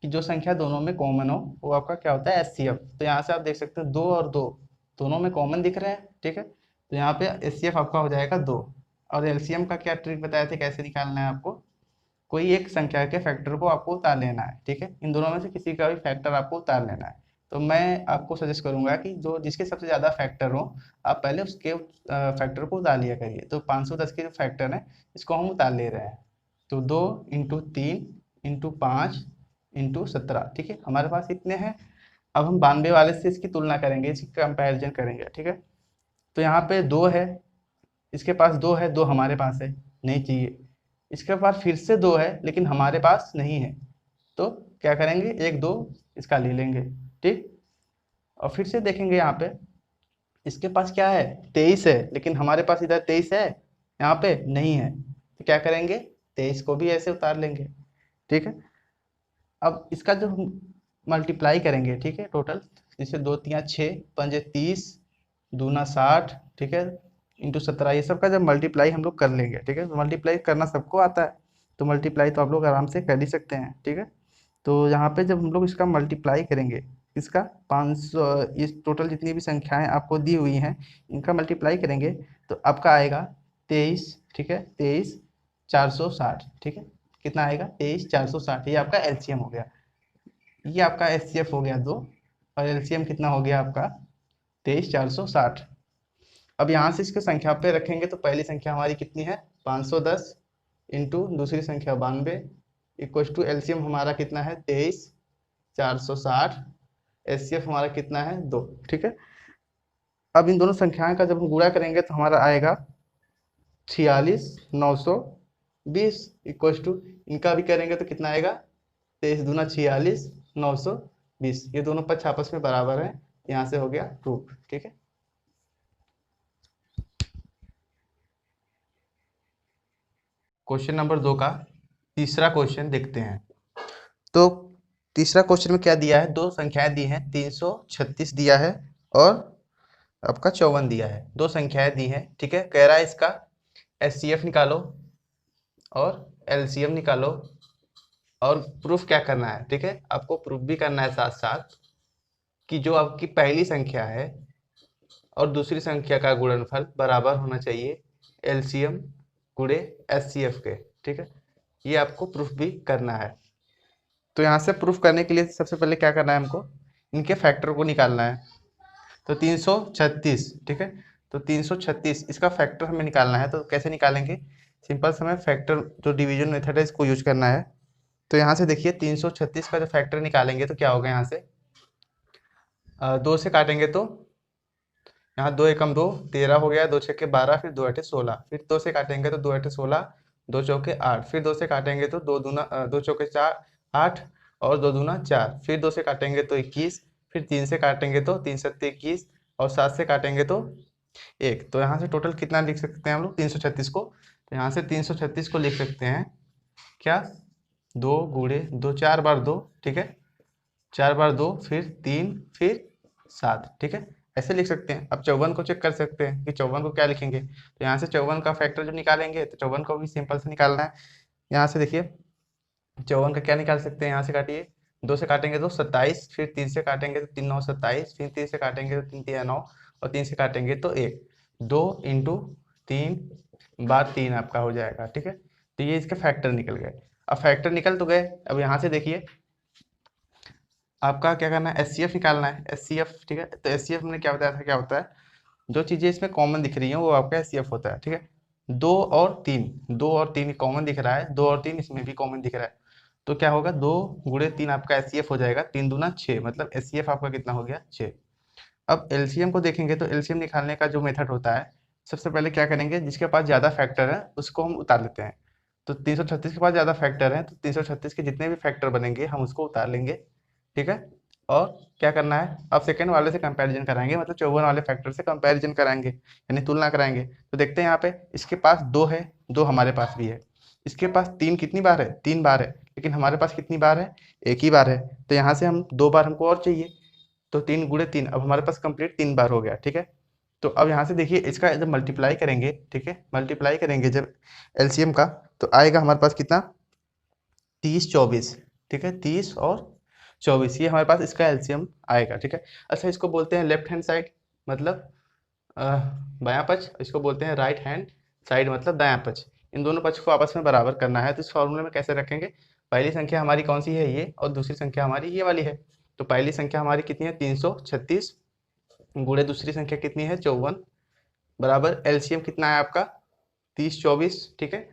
कि जो संख्या दोनों में कॉमन हो वो आपका क्या होता है, एचसीएफ। तो यहाँ से आप देख सकते हो 2 और 2 दोनों में कॉमन दिख रहे हैं, ठीक है। तो यहाँ पे एचसीएफ आपका हो जाएगा 2। और एलसीएम का क्या ट्रिक बताया थे, कैसे निकालना है आपको, कोई एक संख्या के फैक्टर को आपको उतार लेना है, ठीक है। इन दोनों में से किसी का भी फैक्टर आपको उतार लेना है। तो मैं आपको सजेस्ट करूंगा कि जो जिसके सबसे ज़्यादा फैक्टर हो, आप पहले उसके फैक्टर को उतार लिया करिए। तो 510 के जो फैक्टर है, इसको हम उतार ले रहे हैं। तो 2 इंटू 3 इंटू 5 इंटू 17, ठीक है, हमारे पास इतने हैं। अब हम 92 वाले से इसकी तुलना करेंगे, इसकी कंपैरिजन करेंगे, ठीक है। तो यहाँ पे 2 है, इसके पास 2 है, 2 हमारे पास है, नहीं चाहिए। इसके पास फिर से 2 है, लेकिन हमारे पास नहीं है। तो क्या करेंगे, 1 2 इसका ले लेंगे, ठीक। और फिर से देखेंगे यहाँ पे, इसके पास क्या है, 23 है, लेकिन हमारे पास इधर 23 है, यहाँ पे नहीं है। तो क्या करेंगे, 23 को भी ऐसे उतार लेंगे, ठीक है। अब इसका जो मल्टीप्लाई करेंगे, ठीक है, टोटल, जैसे 2 3 6 पंजे 30, दूना 60, ठीक है, इंटू 17, ये सब का जब मल्टीप्लाई हम लोग कर लेंगे, ठीक है। तो मल्टीप्लाई करना सबको आता है, तो मल्टीप्लाई तो आप लोग आराम से कर ही सकते हैं, ठीक है। तो यहाँ पे जब हम लोग इसका मल्टीप्लाई करेंगे, इसका 500, इस टोटल जितनी भी संख्याएं आपको दी हुई हैं, इनका मल्टीप्लाई करेंगे तो आपका आएगा 23, ठीक है, 23 460, ठीक है। कितना आएगा, 23 460, ये आपका एलसीएम हो गया। ये आपका एचसीएफ हो गया 2, और एलसीएम कितना हो गया आपका, 23 460। अब यहाँ से इसको संख्या पे रखेंगे तो पहली संख्या हमारी कितनी है, 510 इंटू दूसरी संख्या 92, इक्वल टू एलसीएम हमारा कितना है, 23 460, एचसीएफ हमारा कितना है, 2, ठीक है। अब इन दोनों संख्याओं का जब हम गुणा करेंगे तो हमारा आएगा 46 920, इक्वल टू इनका भी करेंगे तो कितना आएगा, 23 दूना 46 920, ये दोनों पक्ष आपस में बराबर है। यहाँ से हो गया प्रूफ, ठीक है। क्वेश्चन नंबर 2 का तीसरा क्वेश्चन देखते हैं। तो तीसरा क्वेश्चन में क्या दिया है, दो संख्याएं दी हैं, 336 दिया है और आपका 54 दिया है, दो संख्याएं दी हैं, ठीक है। कह रहा है इसका एचसीएफ निकालो और एलसीएम निकालो और प्रूफ क्या करना है, ठीक है। आपको प्रूफ भी करना है साथ साथ कि जो आपकी पहली संख्या है और दूसरी संख्या का गुणनफल बराबर होना चाहिए एलसीएम गुणे एचसीएफ के। ठीक है, ये आपको प्रूफ भी करना है। तो यहाँ से प्रूफ करने के लिए सबसे पहले क्या करना है, हमको इनके फैक्टर को निकालना है। तो 336, ठीक है, तो 336 इसका फैक्टर हमें निकालना है। तो कैसे निकालेंगे, सिंपल से हमें फैक्टर जो डिवीजन मेथड है इसको यूज करना है। तो यहाँ से देखिए 336 का जो फैक्टर निकालेंगे तो क्या होगा, यहाँ से 2 से काटेंगे तो यहाँ 2 एकम 2 13 हो गया, 2 छक्के 12, फिर 2 अठे 16, फिर 2 से काटेंगे तो 2 अठे 16, 2 चौके 8, फिर 2 से काटेंगे तो 2 चौके 4 8 और 2 दूना 4, फिर 2 से काटेंगे तो 21, फिर 3 से काटेंगे तो 3 सत्ते 21 और 7 से काटेंगे तो 1। तो यहाँ से टोटल कितना लिख सकते हैं हम लोग 336 को। तो यहाँ से 336 को लिख सकते हैं क्या, 2 गुणे 2, 4 बार 2, ठीक है, 4 बार 2, फिर 3, फिर 7, ठीक है, ऐसे लिख सकते हैं। अब 54 को चेक कर सकते हैं कि 54 को क्या लिखेंगे। तो यहाँ से 54 का फैक्टर जो निकालेंगे तो 54 को भी सिंपल से निकालना है। यहाँ से देखिए 54 का क्या निकाल सकते हैं, यहाँ से काटिए, 2 से काटेंगे तो 27, फिर 3 से काटेंगे तो 3 9 27, फिर 3 से काटेंगे तो 3 3 9 और 3 से काटेंगे तो 1, 2 इंटू 3 बार 3 आपका हो जाएगा। ठीक है, तो ये इसके फैक्टर निकल गए। अब फैक्टर निकल तो गए, अब यहाँ से देखिए आपका क्या करना है, एचसीएफ निकालना है, एचसीएफ। ठीक है, तो एचसीएफ मैंने क्या बताया था, क्या होता है, जो चीज़ें इसमें कॉमन दिख रही हैं वो आपका एचसीएफ होता है। ठीक है, 2 और 3 कॉमन दिख रहा है, 2 और 3 इसमें भी कॉमन दिख रहा है। तो क्या होगा, 2 गुणे 3 आपका एचसीएफ हो जाएगा, 3 दूना 6, मतलब एचसीएफ आपका कितना हो गया, 6। अब एलसीएम को देखेंगे तो एलसीएम निकालने का जो मेथड होता है, सबसे पहले क्या करेंगे, जिसके पास ज़्यादा फैक्टर है उसको हम उतार लेते हैं। तो 336 के पास ज़्यादा फैक्टर है, तो 336 के जितने भी फैक्टर बनेंगे हम उसको उतार लेंगे। ठीक है, और क्या करना है, अब सेकंड वाले से कंपैरिजन कराएंगे, मतलब 54 वाले फैक्टर से कंपैरिजन कराएंगे, यानी तुलना कराएंगे। तो देखते हैं यहाँ पे इसके पास 2 है, 2 हमारे पास भी है, इसके पास 3 कितनी बार है, 3 बार है, लेकिन हमारे पास कितनी बार है, 1 ही बार है। तो यहाँ से हम 2 बार हमको और चाहिए, तो 3 गुणे 3, अब हमारे पास कंप्लीट 3 बार हो गया। ठीक है, तो अब यहाँ से देखिए इसका जब मल्टीप्लाई करेंगे, ठीक है, मल्टीप्लाई करेंगे जब एलसीएम का, तो आएगा हमारे पास कितना, 30 24। ठीक है, 30 और 24 ये हमारे पास इसका एलसीएम आएगा। ठीक है, अच्छा इसको बोलते हैं लेफ्ट हैंड साइड, मतलब बायां पक्ष, इसको बोलते हैं राइट हैंड साइड, मतलब दायां पक्ष। इन दोनों पक्ष को आपस में बराबर करना है, तो इस फॉर्मूले में कैसे रखेंगे, पहली संख्या हमारी कौन सी है, ये, और दूसरी संख्या हमारी ये वाली है। तो पहली संख्या हमारी कितनी है, 336 गुणे दूसरी संख्या कितनी है, 54, बराबर एलसीएम कितना है आपका, 30 24। ठीक है,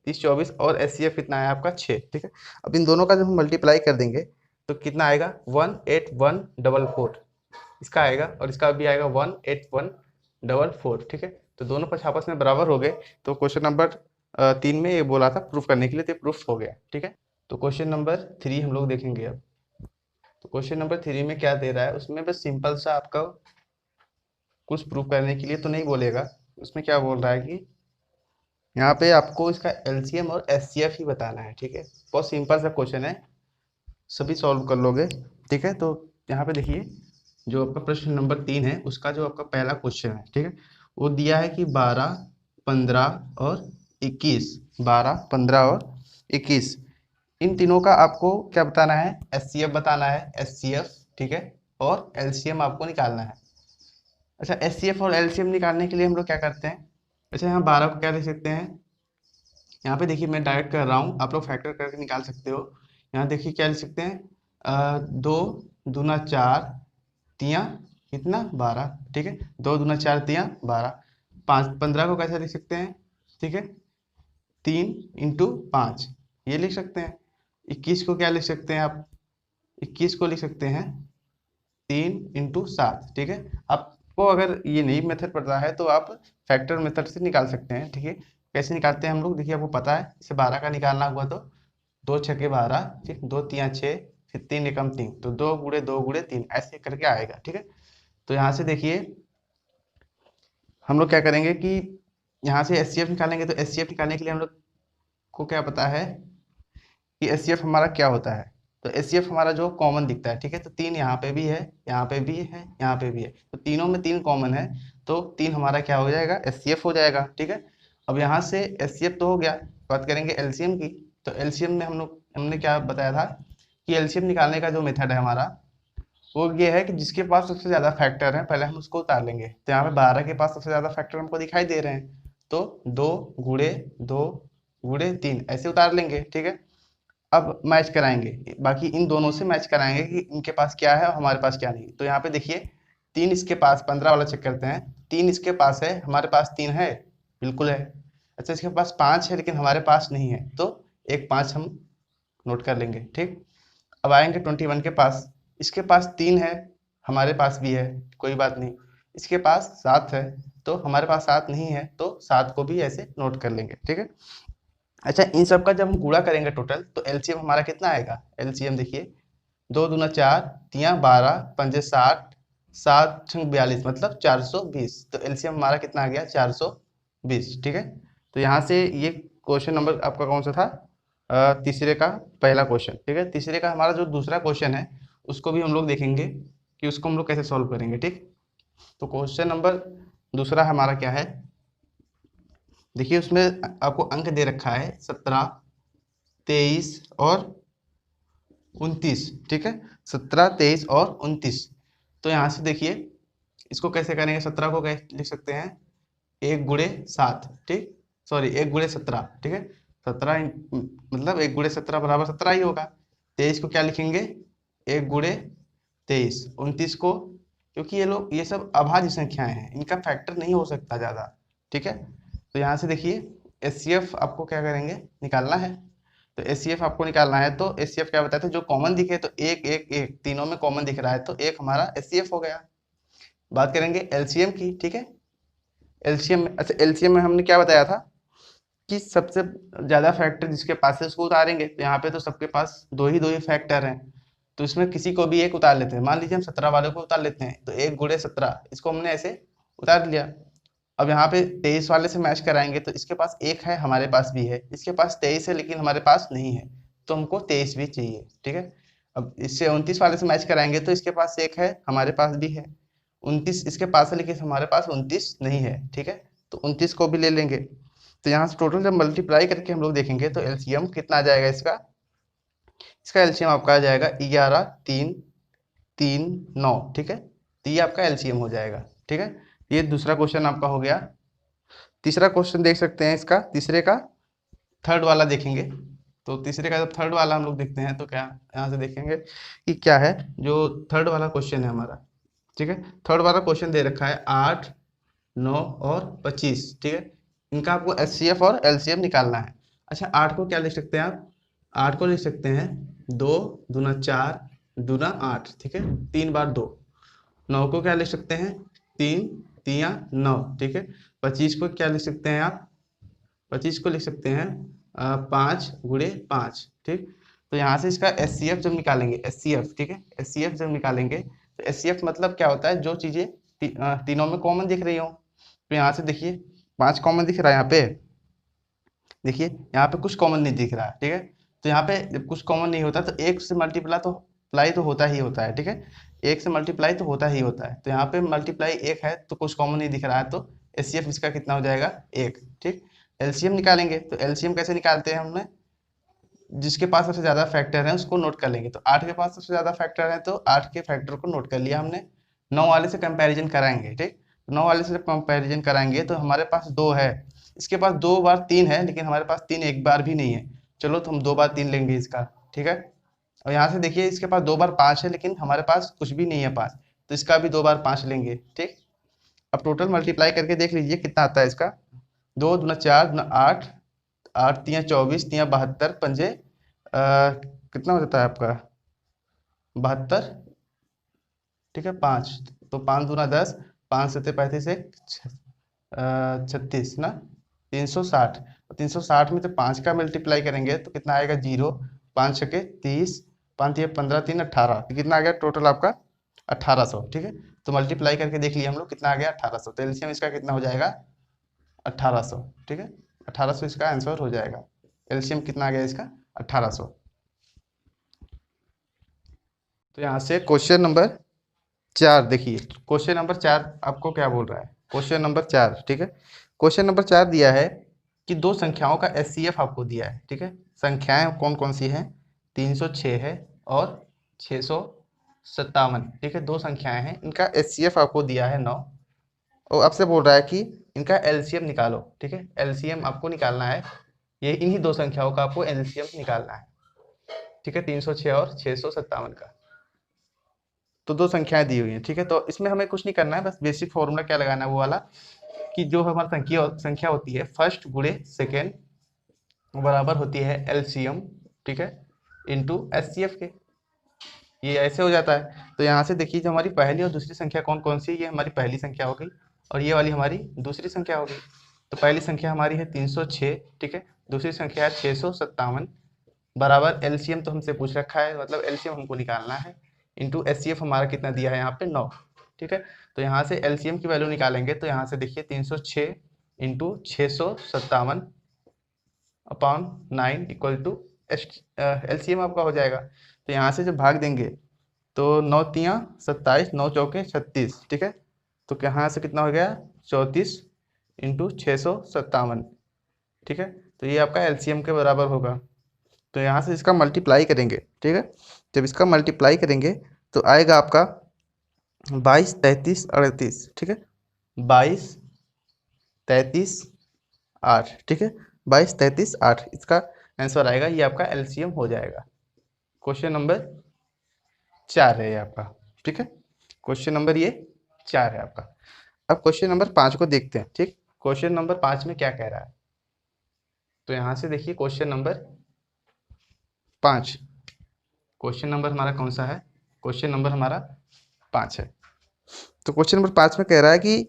30 24 और एचसीएफ कितना है आपका, 6। ठीक है, अब इन दोनों का जब हम मल्टीप्लाई कर देंगे तो कितना आएगा, 18144 इसका आएगा, और इसका भी आएगा 18144। ठीक है, तो दोनों पक्ष आपस में बराबर हो गए। तो क्वेश्चन नंबर 3 में ये बोला था प्रूफ करने के लिए, तो प्रूफ हो गया। ठीक है, तो क्वेश्चन नंबर 3 हम लोग देखेंगे अब। तो क्वेश्चन नंबर 3 में क्या दे रहा है, उसमें बस सिंपल सा आपका कुछ प्रूफ करने के लिए तो नहीं बोलेगा, उसमें क्या बोल रहा है कि यहाँ पे आपको इसका एलसीएम और एचसीएफ ही बताना है। ठीक है, बहुत सिंपल सा क्वेश्चन है, सभी सॉल्व कर लोगे। ठीक है, तो यहाँ पे देखिए जो आपका प्रश्न नंबर 3 है उसका जो आपका पहला क्वेश्चन है, ठीक है, वो दिया है कि 12 15 और 21, 12 15 और 21 इन तीनों का आपको क्या बताना है, एचसीएफ बताना है, एचसीएफ। ठीक है, और एलसीएम आपको निकालना है। अच्छा, एचसीएफ और एलसीएम निकालने के लिए हम लोग क्या करते हैं, अच्छा यहाँ 12 को क्या लिख सकते हैं, यहाँ पे देखिए मैं डायरेक्ट कर रहा हूँ, आप लोग फैक्टर करके निकाल सकते हो। यहाँ देखिए क्या लिख सकते हैं, 2 दूना 4 तियाँ कितना 12। ठीक है, 2 दूना 4 तियाँ 12, 5 15 को कैसे लिख सकते हैं, ठीक है, 3 इंटू 5 ये लिख सकते हैं। 21 को क्या लिख सकते हैं आप, 21 को लिख सकते हैं 3 इंटू 7। ठीक है, आपको अगर ये नहीं मेथड पता है तो आप फैक्टर मेथड से निकाल सकते हैं। ठीक है, कैसे निकालते हैं हम लोग, देखिए आपको पता है, जैसे 12 का निकालना हुआ तो 2 छक्के 12, ठीक, 2 तियाँ 6, फिर 3 एकम 3, तो 2 गुणे 3 ऐसे करके आएगा। ठीक है, तो यहाँ से देखिए हम लोग क्या करेंगे कि यहाँ से एचसीएफ निकालेंगे, तो एचसीएफ निकालने के लिए हम लोग को क्या पता है कि एचसीएफ हमारा क्या होता है। तो एचसीएफ हमारा जो कॉमन दिखता है, ठीक है, तो 3 यहाँ पे भी है, यहाँ पे भी है, यहाँ पे भी है, तो तीनों में 3 कॉमन है, तो 3 हमारा क्या हो जाएगा, एचसीएफ हो जाएगा। ठीक है, अब यहाँ से एचसीएफ तो हो गया, बात करेंगे एलसीएम की। तो एलसीएम में हमने क्या बताया था कि एलसीएम निकालने का जो मेथड है हमारा, वो ये है कि जिसके पास सबसे ज़्यादा फैक्टर हैं पहले हम उसको उतार लेंगे। तो यहाँ पे 12 के पास सबसे ज़्यादा फैक्टर हमको दिखाई दे रहे हैं, तो 2 × 2 × 3 ऐसे उतार लेंगे, ठीक है। अब मैच कराएंगे, बाकी इन दोनों से मैच कराएंगे कि इनके पास क्या है और हमारे पास क्या नहीं। तो यहाँ पे देखिए 3 इसके पास, 15 वाला चेक करते हैं। 3 इसके पास है, हमारे पास 3 है, बिल्कुल है। अच्छा इसके पास 5 है लेकिन हमारे पास नहीं है, तो एक 5 हम नोट कर लेंगे, ठीक। अब आएंगे 21 के पास, इसके पास 3 है, हमारे पास भी है, कोई बात नहीं। इसके पास 7 है, तो हमारे पास 7 नहीं है, तो 7 को भी ऐसे नोट कर लेंगे, ठीक है। अच्छा इन सब का जब हम गुणा करेंगे टोटल, तो एलसीएम हमारा कितना आएगा। एलसीएम देखिए 2 × 4 × 12 पंजे 60, 7 × 42 मतलब 420। तो एलसीएम हमारा कितना आ गया 420, ठीक है। तो यहाँ से ये क्वेश्चन नंबर आपका कौन सा था, तीसरे का पहला क्वेश्चन, ठीक है। तीसरे का हमारा जो दूसरा क्वेश्चन है उसको भी हम लोग देखेंगे कि उसको हम लोग कैसे सॉल्व करेंगे, ठीक। तो क्वेश्चन नंबर दूसरा हमारा क्या है, देखिए उसमें आपको अंक दे रखा है 17, 23 और 29, ठीक है। 17, 23 और 29। तो यहाँ से देखिए इसको कैसे करेंगे, 17 को कैसे लिख सकते हैं 1 × 7, ठीक, सॉरी 1 × 17, ठीक है। 17 मतलब 1 × 17 बराबर 17 ही होगा। 23 को क्या लिखेंगे 1 × 23। 29 को, क्योंकि ये सब अभाज्य संख्याएं हैं, इनका फैक्टर नहीं हो सकता ज़्यादा, ठीक है। तो यहाँ से देखिए एचसीएफ आपको क्या करेंगे निकालना है। तो एचसीएफ आपको निकालना है, तो एचसीएफ क्या बताते हैं, जो कॉमन दिखे तो एक एक एक, तीनों में कॉमन दिख रहा है तो एक हमारा एचसीएफ हो गया। बात करेंगे एलसीएम की, ठीक है। एलसीएम, अच्छा एलसीएम में हमने क्या बताया था कि सबसे ज्यादा फैक्टर जिसके पास है उसको उतारेंगे। तो यहाँ पे तो सबके पास दो ही फैक्टर हैं, तो इसमें किसी को भी एक उतार लेते हैं। मान लीजिए हम 17 वाले को उतार लेते हैं, तो 1 × 17 इसको हमने ऐसे उतार लिया। अब यहाँ पे 23 वाले से मैच कराएंगे, तो इसके पास 1 है, हमारे पास भी है। इसके पास 23 है लेकिन हमारे पास नहीं है, तो हमको 23 भी चाहिए, ठीक है। अब इससे 29 वाले से मैच कराएंगे, तो इसके पास 1 है, हमारे पास भी है। 29 इसके पास है लेकिन हमारे पास 29 नहीं है, ठीक है। तो 29 को भी ले लेंगे। तो यहाँ से टोटल जब मल्टीप्लाई करके हम लोग देखेंगे तो एलसीएम कितना आ जाएगा इसका, इसका एलसीएम आपका आ जाएगा 11, 3, 3, 9, ठीक है। तो ये आपका एलसीएम हो जाएगा, ठीक है। ये दूसरा क्वेश्चन आपका हो गया। तीसरा क्वेश्चन देख सकते हैं, इसका तीसरे का थर्ड वाला देखेंगे। तो तीसरे का जब थर्ड वाला हम लोग देखते हैं तो क्या यहाँ से देखेंगे कि क्या है, जो थर्ड वाला क्वेश्चन है हमारा, ठीक है। थर्ड वाला क्वेश्चन दे रखा है 8, 9 और 25, ठीक है। इनका आपको एचसीएफ और एलसीएम निकालना है। अच्छा 8 को क्या लिख सकते हैं आप, 8 को लिख सकते हैं 2 × 4 × 8, ठीक है, 3 बार 2। 9 को क्या लिख सकते हैं 3, 3 9, ठीक है। 25 को क्या लिख सकते हैं आप, 25 को लिख सकते हैं 5 × 5, ठीक। तो यहाँ से इसका एचसीएफ जब निकालेंगे, एचसीएफ, ठीक है, एचसीएफ जब निकालेंगे तो एचसीएफ मतलब क्या होता है, जो चीज़ें तीनों में कॉमन दिख रही हो। तो यहाँ से देखिए 5 कॉमन दिख रहा है, यहाँ पे देखिए यहाँ पे कुछ कॉमन नहीं दिख रहा है, ठीक है। तो यहाँ पे जब कुछ कॉमन नहीं होता तो एक से मल्टीप्लाई तो होता ही होता है, ठीक है। एक से मल्टीप्लाई तो होता ही होता है, तो यहाँ पे मल्टीप्लाई 1 है तो कुछ कॉमन नहीं दिख रहा है, तो एचसीएफ इसका कितना हो जाएगा 1, ठीक। एलसीएम निकालेंगे, तो एलसीएम कैसे निकालते हैं हमने, जिसके पास सबसे ज्यादा फैक्टर है उसको नोट कर लेंगे। तो 8 के पास सबसे ज्यादा फैक्टर है, तो 8 के फैक्टर को नोट कर लिया हमने। 9 वाले से कंपैरिजन कराएंगे, ठीक। 9 वाले से जब कंपैरिजन कराएंगे तो हमारे पास 2 है, इसके पास 2 बार 3 है लेकिन हमारे पास 3 एक बार भी नहीं है। चलो तो हम 2 बार 3 लेंगे इसका, ठीक है। और यहाँ से देखिए इसके पास 2 बार 5 है लेकिन हमारे पास कुछ भी नहीं है 5, तो इसका भी 2 बार 5 लेंगे, ठीक। अब टोटल मल्टीप्लाई करके देख लीजिए कितना आता है इसका, 2 × 4 × 8, 8 × 3 = 24, 3 × 72, पंजे कितना हो जाता है आपका 72, ठीक है। 5, तो 5 × 2 = 10, 5 7 35, 36 ना, 360। 360 में तो 5 का मल्टीप्लाई करेंगे तो कितना आएगा 0, 5 × 6 = 30, 5 × 15, 3 18, तो कितना आ गया टोटल आपका 1800, ठीक है। तो मल्टीप्लाई करके देख लिए हम लोग कितना आ गया 1800, तो एलसीएम इसका कितना हो जाएगा 1800, ठीक है। 1800 इसका आंसर हो जाएगा। एलसीएम कितना आ गया इसका 1800। तो यहाँ से क्वेश्चन नंबर 4 देखिए, क्वेश्चन नंबर 4 आपको क्या बोल रहा है, क्वेश्चन नंबर 4, ठीक है। क्वेश्चन नंबर 4 दिया है कि दो संख्याओं का एचसीएफ आपको दिया है, ठीक है। संख्याएं कौन कौन सी हैं, 306 है और 57, ठीक है, दो संख्याएं हैं, इनका एचसीएफ आपको दिया है 9 और आपसे बोल रहा है कि इनका एलसीएम निकालो, ठीक है, एलसीएम आपको निकालना है, ये इन्हीं दो संख्याओं का आपको एलसीएम निकालना है, ठीक है, 306 और 657 का। तो दो संख्याएं दी हुई हैं, ठीक है, तो इसमें हमें कुछ नहीं करना है, बस बेसिक फॉर्मूला क्या लगाना है वो वाला, कि जो हमारी संख्या होती है फर्स्ट गुणे सेकेंड बराबर होती है एलसीएम, ठीक है, इंटू एचसीएफ के, ये ऐसे हो जाता है। तो यहाँ से देखिए जो हमारी पहली और दूसरी संख्या कौन कौन सी है, ये हमारी पहली संख्या हो गई और ये वाली हमारी दूसरी संख्या हो गई। तो पहली संख्या हमारी है 306, ठीक है, दूसरी संख्या है 657 बराबर एलसीएम तो हमसे पूछ रखा है, मतलब एलसीएम हमको निकालना है, इंटू एचसीएफ हमारा कितना दिया है यहाँ पे 9, ठीक है। तो यहाँ से एलसीएम की वैल्यू निकालेंगे तो यहाँ से देखिए 306 into 657 upon 9 equal to LCM आपका हो जाएगा। तो यहाँ से जब भाग देंगे तो 9 तियाँ 27, 9 चौके 36, ठीक है, तो यहाँ से कितना हो गया 34 इंटू 657, ठीक है, तो ये आपका एलसीएम के बराबर होगा। तो यहाँ से इसका मल्टीप्लाई करेंगे, ठीक है, जब इसका मल्टीप्लाई करेंगे तो आएगा आपका 22, 33, 38, ठीक है, 22, 33, 8, ठीक है, 22, 33, 8 इसका आंसर आएगा, ये आपका एलसीएम हो जाएगा। क्वेश्चन नंबर 4 है ये आपका, ठीक है, क्वेश्चन नंबर ये 4 है आपका। अब क्वेश्चन नंबर 5 को देखते हैं, ठीक, क्वेश्चन नंबर 5 में क्या कह रहा है। तो यहाँ से देखिए क्वेश्चन नंबर 5, क्वेश्चन नंबर हमारा कौन सा है, क्वेश्चन नंबर हमारा 5 है। तो क्वेश्चन नंबर 5 में कह रहा है कि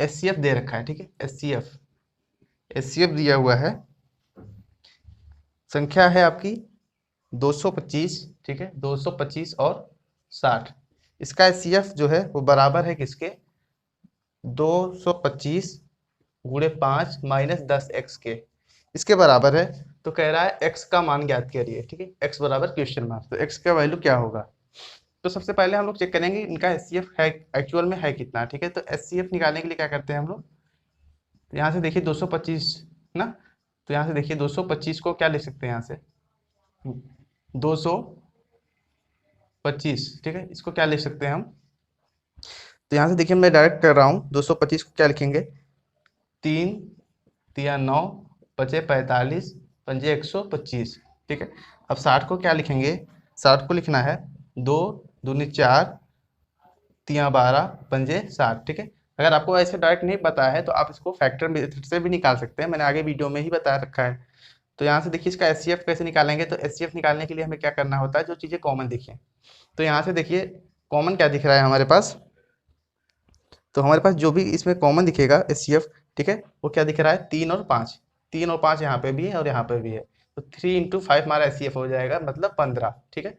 एचसीएफ दे रखा है, ठीक है, एचसीएफ दिया हुआ है, संख्या है आपकी 225, ठीक है, 225 और 60, इसका एचसीएफ जो है वो बराबर है किसके 225 गुणे 5 माइनस 10 एक्स के, इसके बराबर है। तो कह रहा है एक्स का मान ज्ञात करिए, ठीक है, एक्स बराबर क्वेश्चन मार्क, तो एक्स का वैल्यू क्या होगा। तो सबसे पहले हम लोग चेक करेंगे इनका एचसीएफ है एक्चुअल में है कितना, ठीक है, तो एचसीएफ निकालने के लिए क्या करते हैं हम लोग, तो यहाँ से देखिए 225 ना, तो यहाँ से देखिए 225 को क्या लिख सकते हैं, यहाँ से 225, ठीक है, इसको क्या लिख सकते हैं हम, तो यहाँ से देखिए मैं डायरेक्ट कर रहा हूँ, 225 को क्या लिखेंगे 3 तिया 9 पचे 45 पंजे 125, ठीक है। अब 60 को क्या लिखेंगे, 60 को लिखना है 2 दूनी 4 तिया 12 पंजे 60, ठीक है। अगर आपको ऐसे डायरेक्ट नहीं पता है तो आप इसको फैक्टर मेथड से भी निकाल सकते हैं, मैंने आगे वीडियो में ही बता रखा है। तो यहाँ से देखिए इसका एचसीएफ कैसे निकालेंगे, तो एचसीएफ निकालने के लिए हमें क्या करना होता है, जो चीज़ें कॉमन दिखें। तो यहाँ से देखिए कॉमन क्या दिख रहा है हमारे पास, तो हमारे पास जो भी इसमें कॉमन दिखेगा एचसीएफ, ठीक है, वो क्या दिख रहा है 3 और 5, 3 और 5 यहाँ पे भी है और यहाँ पे भी है, तो 3 इंटू 5 हमारा एचसीएफ हो जाएगा, मतलब 15, ठीक है।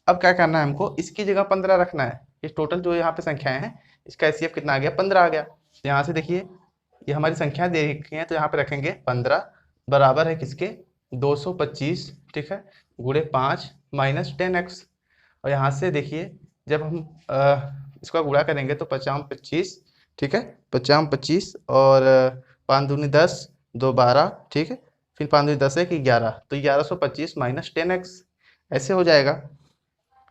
अब क्या करना है हमको, इसकी जगह 15 रखना है, ये टोटल जो यहाँ पे संख्याएं हैं इसका एचसीएफ कितना आ गया 15 आ गया। तो यहाँ से देखिए ये हमारी संख्या दे रखी है, तो यहाँ पे रखेंगे 15 बराबर है किसके 225, ठीक है, गुणे 5 माइनस 10x, और यहाँ से देखिए जब हम इसका गुणा करेंगे तो 50 25, ठीक है, 50 25 और 5 दूनी 10 2 12, ठीक है, फिर 5 दूनी 10 1 11, तो 1125 माइनस 10x ऐसे हो जाएगा।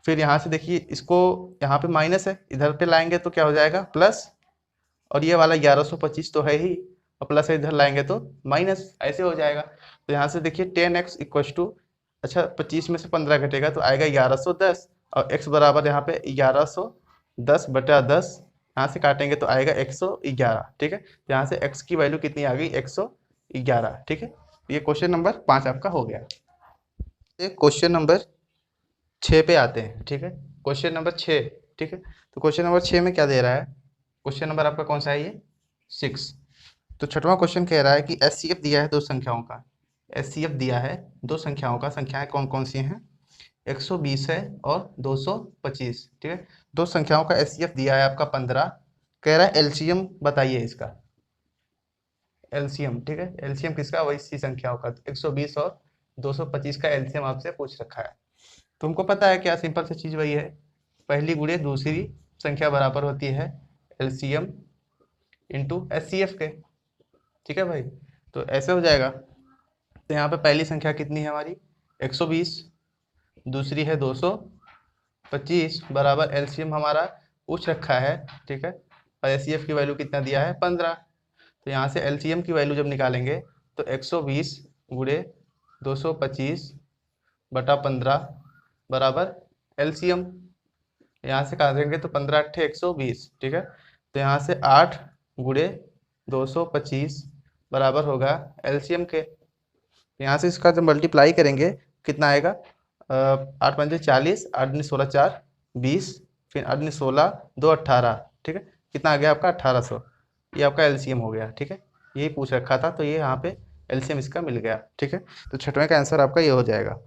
फिर यहाँ से देखिए इसको यहाँ पे माइनस है, इधर पे लाएंगे तो क्या हो जाएगा प्लस, और ये वाला 1125 तो है ही, और प्लस इधर लाएंगे तो माइनस ऐसे हो जाएगा। तो यहाँ से देखिए 10x इक्व टू, अच्छा 25 में से 15 घटेगा तो आएगा 1110, और x बराबर यहाँ पे 1110/10, यहाँ से काटेंगे तो आएगा 111, ठीक है। तो यहाँ से x की वैल्यू कितनी आ गई 111, ठीक है। ये क्वेश्चन नंबर 5 आपका हो गया। क्वेश्चन नंबर 6 पे आते हैं, ठीक है, क्वेश्चन नंबर 6, ठीक है। तो क्वेश्चन नंबर 6 में क्या दे रहा है, क्वेश्चन नंबर आपका कौन सा है ये 6। तो छठवां क्वेश्चन कह रहा है कि एचसीएफ दिया है दो संख्याओं का, एचसीएफ दिया है दो संख्याओं का, संख्याएं कौन कौन सी हैं 120 है और 225, ठीक है, दो संख्याओं का एचसीएफ दिया है आपका 15, कह रहा है एलसीएम बताइए इसका, एलसीएम, ठीक है, एलसीएम किसका वही सी संख्याओं का, 120 और 225 का एलसीएम आपसे पूछ रखा है। तुमको पता है क्या, सिंपल सी चीज़ वही है, पहली गुणे दूसरी संख्या बराबर होती है एलसीएम इंटू एचसीएफ के, ठीक है भाई। तो ऐसे हो जाएगा, तो यहाँ पे पहली संख्या कितनी है हमारी 120, दूसरी है 225, 25 बराबर एलसीएम हमारा पूछ रखा है, ठीक है, और एचसीएफ की वैल्यू कितना दिया है 15। तो यहाँ से एलसीएम की वैल्यू जब निकालेंगे तो 120 गुणे 225 बटा 15 बराबर एलसीएम। यहाँ से काटेंगे तो 15 अट्ठे 120, ठीक है। तो यहाँ से 8 गुणे 225 बराबर होगा एलसीएम के। यहाँ से इसका जब मल्टीप्लाई करेंगे कितना आएगा, 8 पंजे 40, 8 दूनी 16 4 20, फिर 8 दूनी 16 2 18, ठीक है। कितना आ गया आपका 1800। ये आपका एलसीएम हो गया, ठीक है। यही पूछ रखा था तो ये यहाँ पे एलसीएम इसका मिल गया, ठीक है। तो छठवें का आंसर आपका ये हो जाएगा।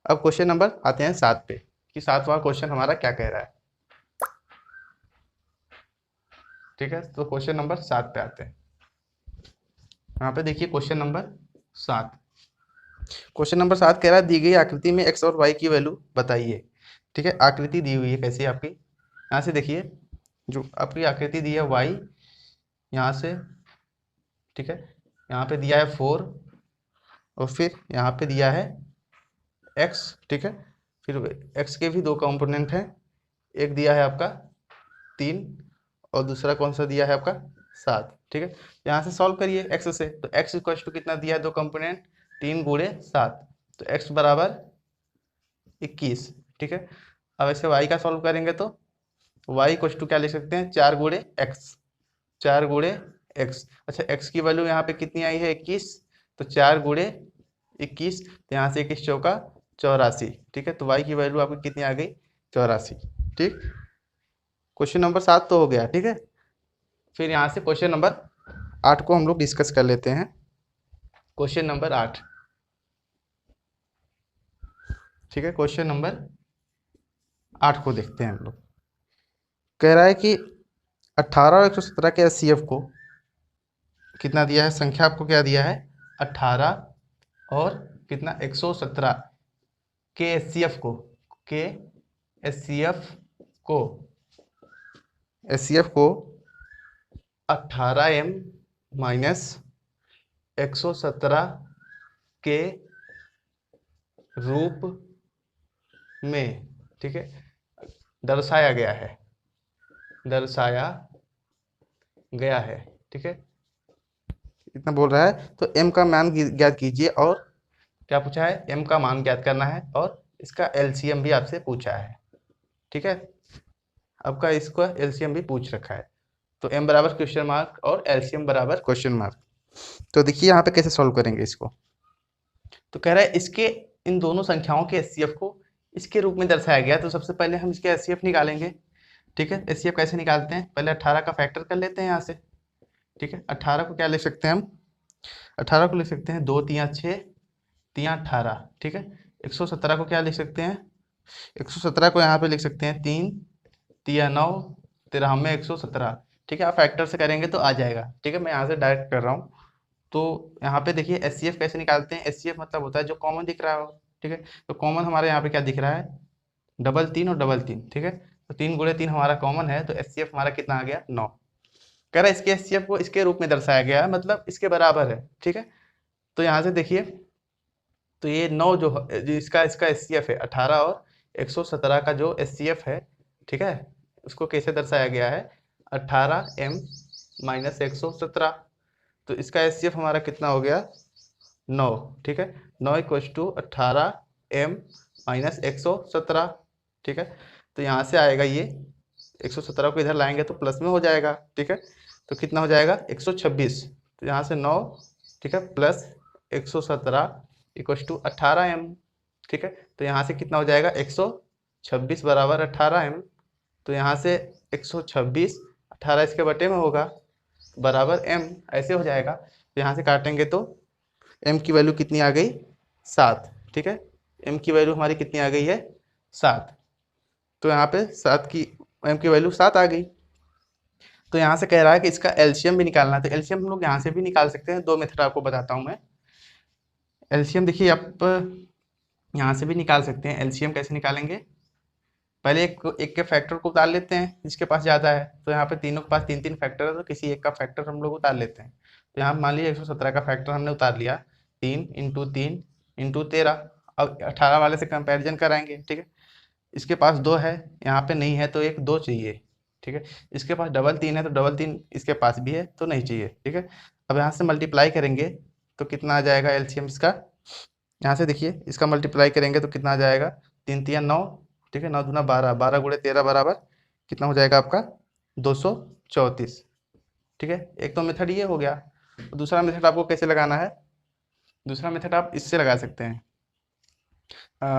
अब क्वेश्चन नंबर आते हैं 7 पे कि 7वां क्वेश्चन हमारा क्या कह रहा है, ठीक है। तो क्वेश्चन नंबर 7 पे आते हैं। यहाँ पे देखिए क्वेश्चन नंबर 7। क्वेश्चन नंबर 7 कह रहा है दी गई आकृति में एक्स और वाई की वैल्यू बताइए, ठीक है। आकृति दी हुई है कैसी आपकी, यहाँ से देखिए जो आपकी आकृति दी है वाई यहाँ से, ठीक है। यहाँ पे दिया है 4 और फिर यहाँ पे दिया है x, ठीक है। फिर x के भी दो कंपोनेंट हैं, एक दिया है आपका 3 और दूसरा कौन सा दिया है आपका 7, ठीक है। यहाँ से सॉल्व करिए x से, तो x इक्वल टू कितना दिया है, दो कंपोनेंट 3 गुणे 7, तो x बराबर 21, ठीक है। अब ऐसे y का सॉल्व करेंगे तो y इक्वल टू क्या लिख सकते हैं, 4 गुणे x, 4 गुणे x। अच्छा x की वैल्यू यहाँ पे कितनी आई है 21, तो 4 गुणे 21, तो यहाँ से 21 चौका 84, ठीक है। तो y की वैल्यू आपकी कितनी आ गई 84, ठीक। क्वेश्चन नंबर 7 तो हो गया, ठीक है। फिर यहाँ से क्वेश्चन नंबर 8 को हम लोग डिस्कस कर लेते हैं। क्वेश्चन नंबर 8, ठीक है। क्वेश्चन नंबर 8 को देखते हैं हम लोग। कह रहा है कि 18 और 117 के एचसीएफ को कितना दिया है, संख्या आपको क्या दिया है 18 और कितना 117 के एचसीएफ को, के एचसीएफ को 18m माइनस 117 के रूप में, ठीक है, दर्शाया गया है, दर्शाया गया है, ठीक है। इतना बोल रहा है तो m का मान ज्ञात कीजिए, और क्या पूछा है, m का मान ज्ञात करना है और इसका एलसीएम भी आपसे पूछा है, ठीक है। आपका इसका एलसीएम भी पूछ रखा है, तो m बराबर क्वेश्चन मार्क और एलसीएम बराबर क्वेश्चन मार्क। तो देखिए यहाँ पे कैसे सॉल्व करेंगे इसको। तो कह रहा है इसके इन दोनों संख्याओं के एचसीएफ को इसके रूप में दर्शाया गया, तो सबसे पहले हम इसके एचसीएफ निकालेंगे, ठीक है। एचसीएफ कैसे निकालते हैं, पहले 18 का फैक्टर कर लेते हैं यहाँ से, ठीक है। 18 को क्या लिख सकते हैं हम, 18 को लिख सकते हैं 2 3 6 3 18, ठीक है। 117 को क्या लिख सकते हैं, 117 को यहाँ पे लिख सकते हैं 3 3 9 13 में 117, ठीक है। आप फैक्टर से करेंगे तो आ जाएगा, ठीक है। मैं यहाँ से डायरेक्ट कर रहा हूँ। तो यहाँ पे देखिए एचसीएफ कैसे निकालते हैं, एचसीएफ मतलब होता है जो कॉमन दिख रहा हो, ठीक है। तो कॉमन हमारे यहाँ पे क्या दिख रहा है, डबल 3 और डबल 3, ठीक है। तो 3 गुणे 3 हमारा कॉमन है, तो एचसीएफ हमारा कितना आ गया 9। कह रहा है इसके एचसीएफ को इसके रूप में दर्शाया गया है, मतलब इसके बराबर है, ठीक है। तो यहाँ से देखिए तो ये 9 जो इसका एचसीएफ है 18 और 117 का जो एचसीएफ है, ठीक है, उसको कैसे दर्शाया गया है 18m माइनस 117। तो इसका एचसीएफ हमारा कितना हो गया 9, ठीक है। 9 इक्वल टू 18m माइनस 117, ठीक है। तो यहाँ से आएगा ये 117 को इधर लाएंगे तो प्लस में हो जाएगा, ठीक है। तो कितना हो जाएगा 126, तो यहाँ से 9, ठीक है, प्लस 117 इक्वल टू 18m, ठीक है। तो यहाँ से कितना हो जाएगा 126 बराबर 18m। तो यहाँ से 126 18 इसके बटे में होगा बराबर m, ऐसे हो जाएगा। तो यहाँ से काटेंगे तो m की वैल्यू कितनी आ गई 7, ठीक है। m की वैल्यू हमारी कितनी आ गई है 7। तो यहाँ पे 7 की m की वैल्यू 7 आ गई। तो यहाँ से कह रहा है कि इसका एलसीएम भी निकालना है, तो एलसीएम हम लोग यहाँ से भी निकाल सकते हैं। दो मेथड आपको बताता हूँ मैं। एलसीएम देखिए आप यहाँ से भी निकाल सकते हैं। एलसीएम कैसे निकालेंगे, पहले एक के फैक्टर को उतार लेते हैं जिसके पास ज़्यादा है। तो यहाँ पे तीनों के पास 3 3 फैक्टर है, तो किसी एक का फैक्टर हम लोग उतार लेते हैं। तो यहाँ मान लीजिए 117 का फैक्टर हमने उतार लिया, 3 × 3 × 13। अब 18 वाले से कंपैरिजन कराएंगे, ठीक है। इसके पास 2 है, यहाँ पे नहीं है, तो एक 2 चाहिए, ठीक है। इसके पास डबल 3 है, तो डबल 3 इसके पास भी है, तो नहीं चाहिए, ठीक है। अब यहाँ से मल्टीप्लाई करेंगे तो कितना आ जाएगा एलसीएम इसका। यहाँ से देखिए, इसका मल्टीप्लाई करेंगे तो कितना आ जाएगा, 3 तिया 9, ठीक है, 9 दूना 12, 12 गुणे 13 बराबर कितना हो जाएगा आपका 234, ठीक है। एक तो मेथड ये हो गया। दूसरा मेथड आपको कैसे लगाना है, दूसरा मेथड आप इससे लगा सकते हैं,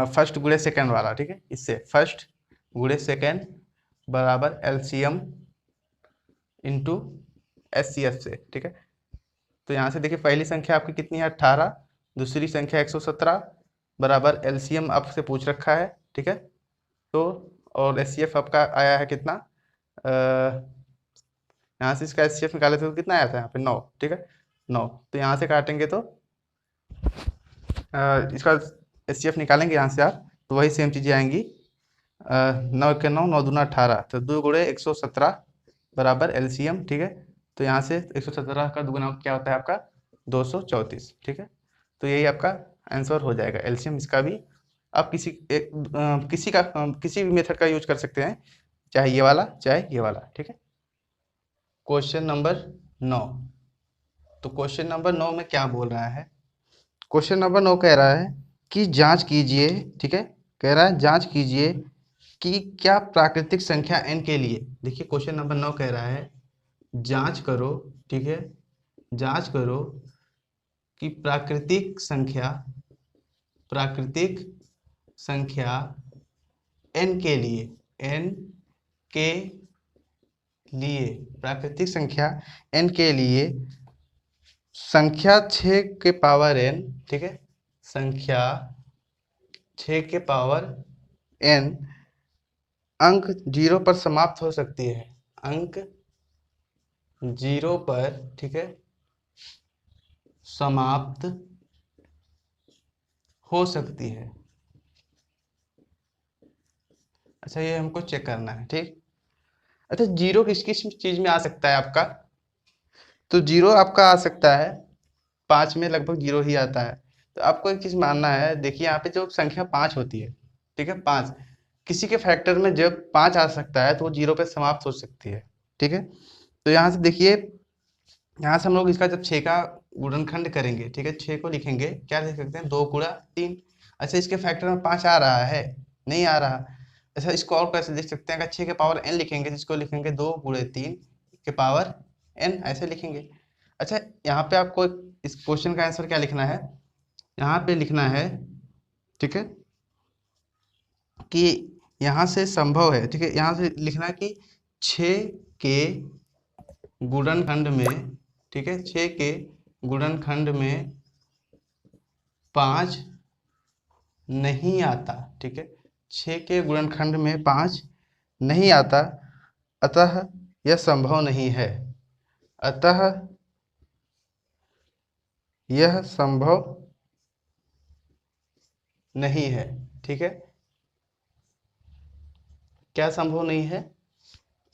फर्स्ट गुणे सेकेंड वाला, ठीक है। इससे फर्स्ट गुणे सेकेंड बराबर एलसीएम इंटू एचसीएफ से, ठीक है। तो यहाँ से देखिए, पहली संख्या आपकी कितनी है 18, दूसरी संख्या 117 बराबर एलसीएम आपसे पूछ रखा है, ठीक है। तो और एचसीएफ आपका आया है कितना, यहाँ से इसका एचसीएफ निकाले थे तो कितना आया था यहाँ पे 9, ठीक है 9। तो यहाँ से काटेंगे तो इसका एचसीएफ निकालेंगे यहाँ से आप, तो वही सेम चीज़ें आएंगी, 9 के 9, 9 दूना 18, तो 2 गुणे 117 बराबर एलसीएम, ठीक है। तो यहाँ से 117 का दुगुना क्या होता है आपका 234, ठीक है। तो यही आपका आंसर हो जाएगा एलसीएम इसका भी। आप किसी भी मेथड का यूज कर सकते हैं, चाहे ये वाला चाहे ये वाला, ठीक है। Question number 9। तो क्वेश्चन नंबर 9 में क्या बोल रहा है, क्वेश्चन नंबर 9 कह रहा है कि जांच कीजिए, ठीक है, कह रहा है जांच कीजिए कि क्या प्राकृतिक संख्या n के लिए, देखिए क्वेश्चन नंबर 9 कह रहा है जांच करो, ठीक है, जांच करो कि प्राकृतिक संख्या n के लिए, n के लिए प्राकृतिक संख्या n के लिए संख्या 6 के पावर n, ठीक है, संख्या 6 के पावर n अंक 0 पर समाप्त हो सकती है, अंक 0 पर, ठीक है, समाप्त हो सकती है। अच्छा, ये हमको चेक करना है, ठीक। अच्छा, 0 किस किस चीज में आ सकता है आपका, तो 0 आपका आ सकता है 5 में, लगभग 0 ही आता है। तो आपको एक चीज मानना है, देखिए यहाँ पे जो संख्या 5 होती है, ठीक है, 5 किसी के फैक्टर में जब 5 आ सकता है तो वो 0 पे समाप्त हो सकती है, ठीक है। तो यहाँ से देखिए, यहाँ से हम लोग इसका जब 6 का गुणनखंड करेंगे, ठीक है, 6 को लिखेंगे, क्या लिख सकते हैं 2 गुणा 3। अच्छा, इसके फैक्टर में 5 आ रहा है, नहीं आ रहा। अच्छा, इसको और कैसे लिख सकते हैं, अगर 6 के पावर n लिखेंगे तो इसको लिखेंगे 2 गुणे 3 के पावर n, ऐसे लिखेंगे। अच्छा, यहाँ पे आपको इस क्वेश्चन का आंसर क्या लिखना है, यहाँ पे लिखना है, ठीक है, कि यहाँ से संभव है, ठीक है, यहाँ से लिखना है कि 6 के गुणनखंड में, ठीक है, 6 के गुणनखंड में 5 नहीं आता, ठीक है, 6 के गुणनखंड में 5 नहीं आता, अतः यह संभव नहीं है, अतः यह संभव नहीं है, ठीक है। क्या संभव नहीं है,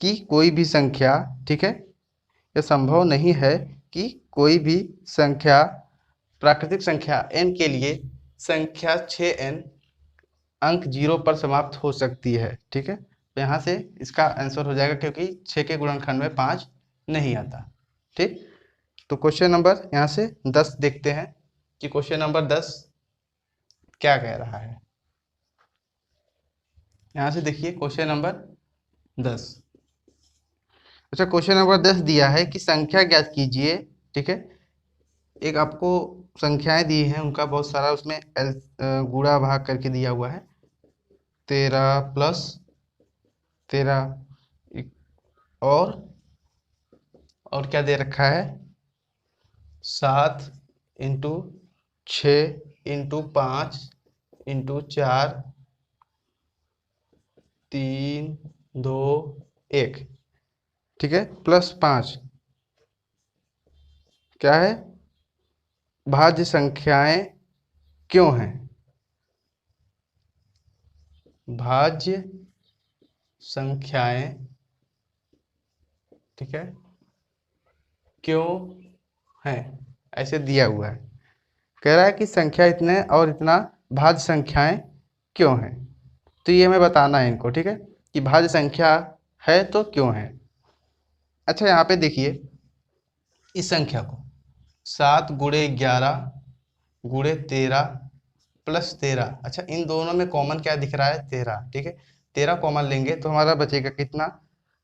कि कोई भी संख्या, ठीक है, यह संभव नहीं है कि कोई भी संख्या, प्राकृतिक संख्या n के लिए संख्या 6n अंक 0 पर समाप्त हो सकती है, ठीक है। तो यहाँ से इसका आंसर हो जाएगा, क्योंकि 6 के गुणनखंड में 5 नहीं आता, ठीक। तो क्वेश्चन नंबर यहाँ से 10 देखते हैं कि क्वेश्चन नंबर 10 क्या कह रहा है। यहाँ से देखिए क्वेश्चन नंबर 10। अच्छा, क्वेश्चन नंबर 10 दिया है कि संख्या ज्ञात कीजिए, ठीक है। एक आपको संख्याएं दी हैं, उनका बहुत सारा उसमें गुणा भाग करके दिया हुआ है, 13 प्लस 13, और क्या दे रखा है, 7 इंटू 6 इंटू 5 इंटू 4 3 2 1, ठीक है, प्लस 5 क्या है, भाज्य संख्याएं क्यों हैं, भाज्य संख्याएं, ठीक है, क्यों है, ऐसे दिया हुआ है। कह रहा है कि संख्या इतने और इतना भाज्य संख्याएं क्यों हैं। तो ये हमें बताना है इनको, ठीक है, कि भाज्य संख्या है तो क्यों है। अच्छा यहाँ पे देखिए इस संख्या को 7 × 11 × 13 प्लस 13। अच्छा इन दोनों में कॉमन क्या दिख रहा है, 13, ठीक है। 13 कॉमन लेंगे तो हमारा बचेगा कितना,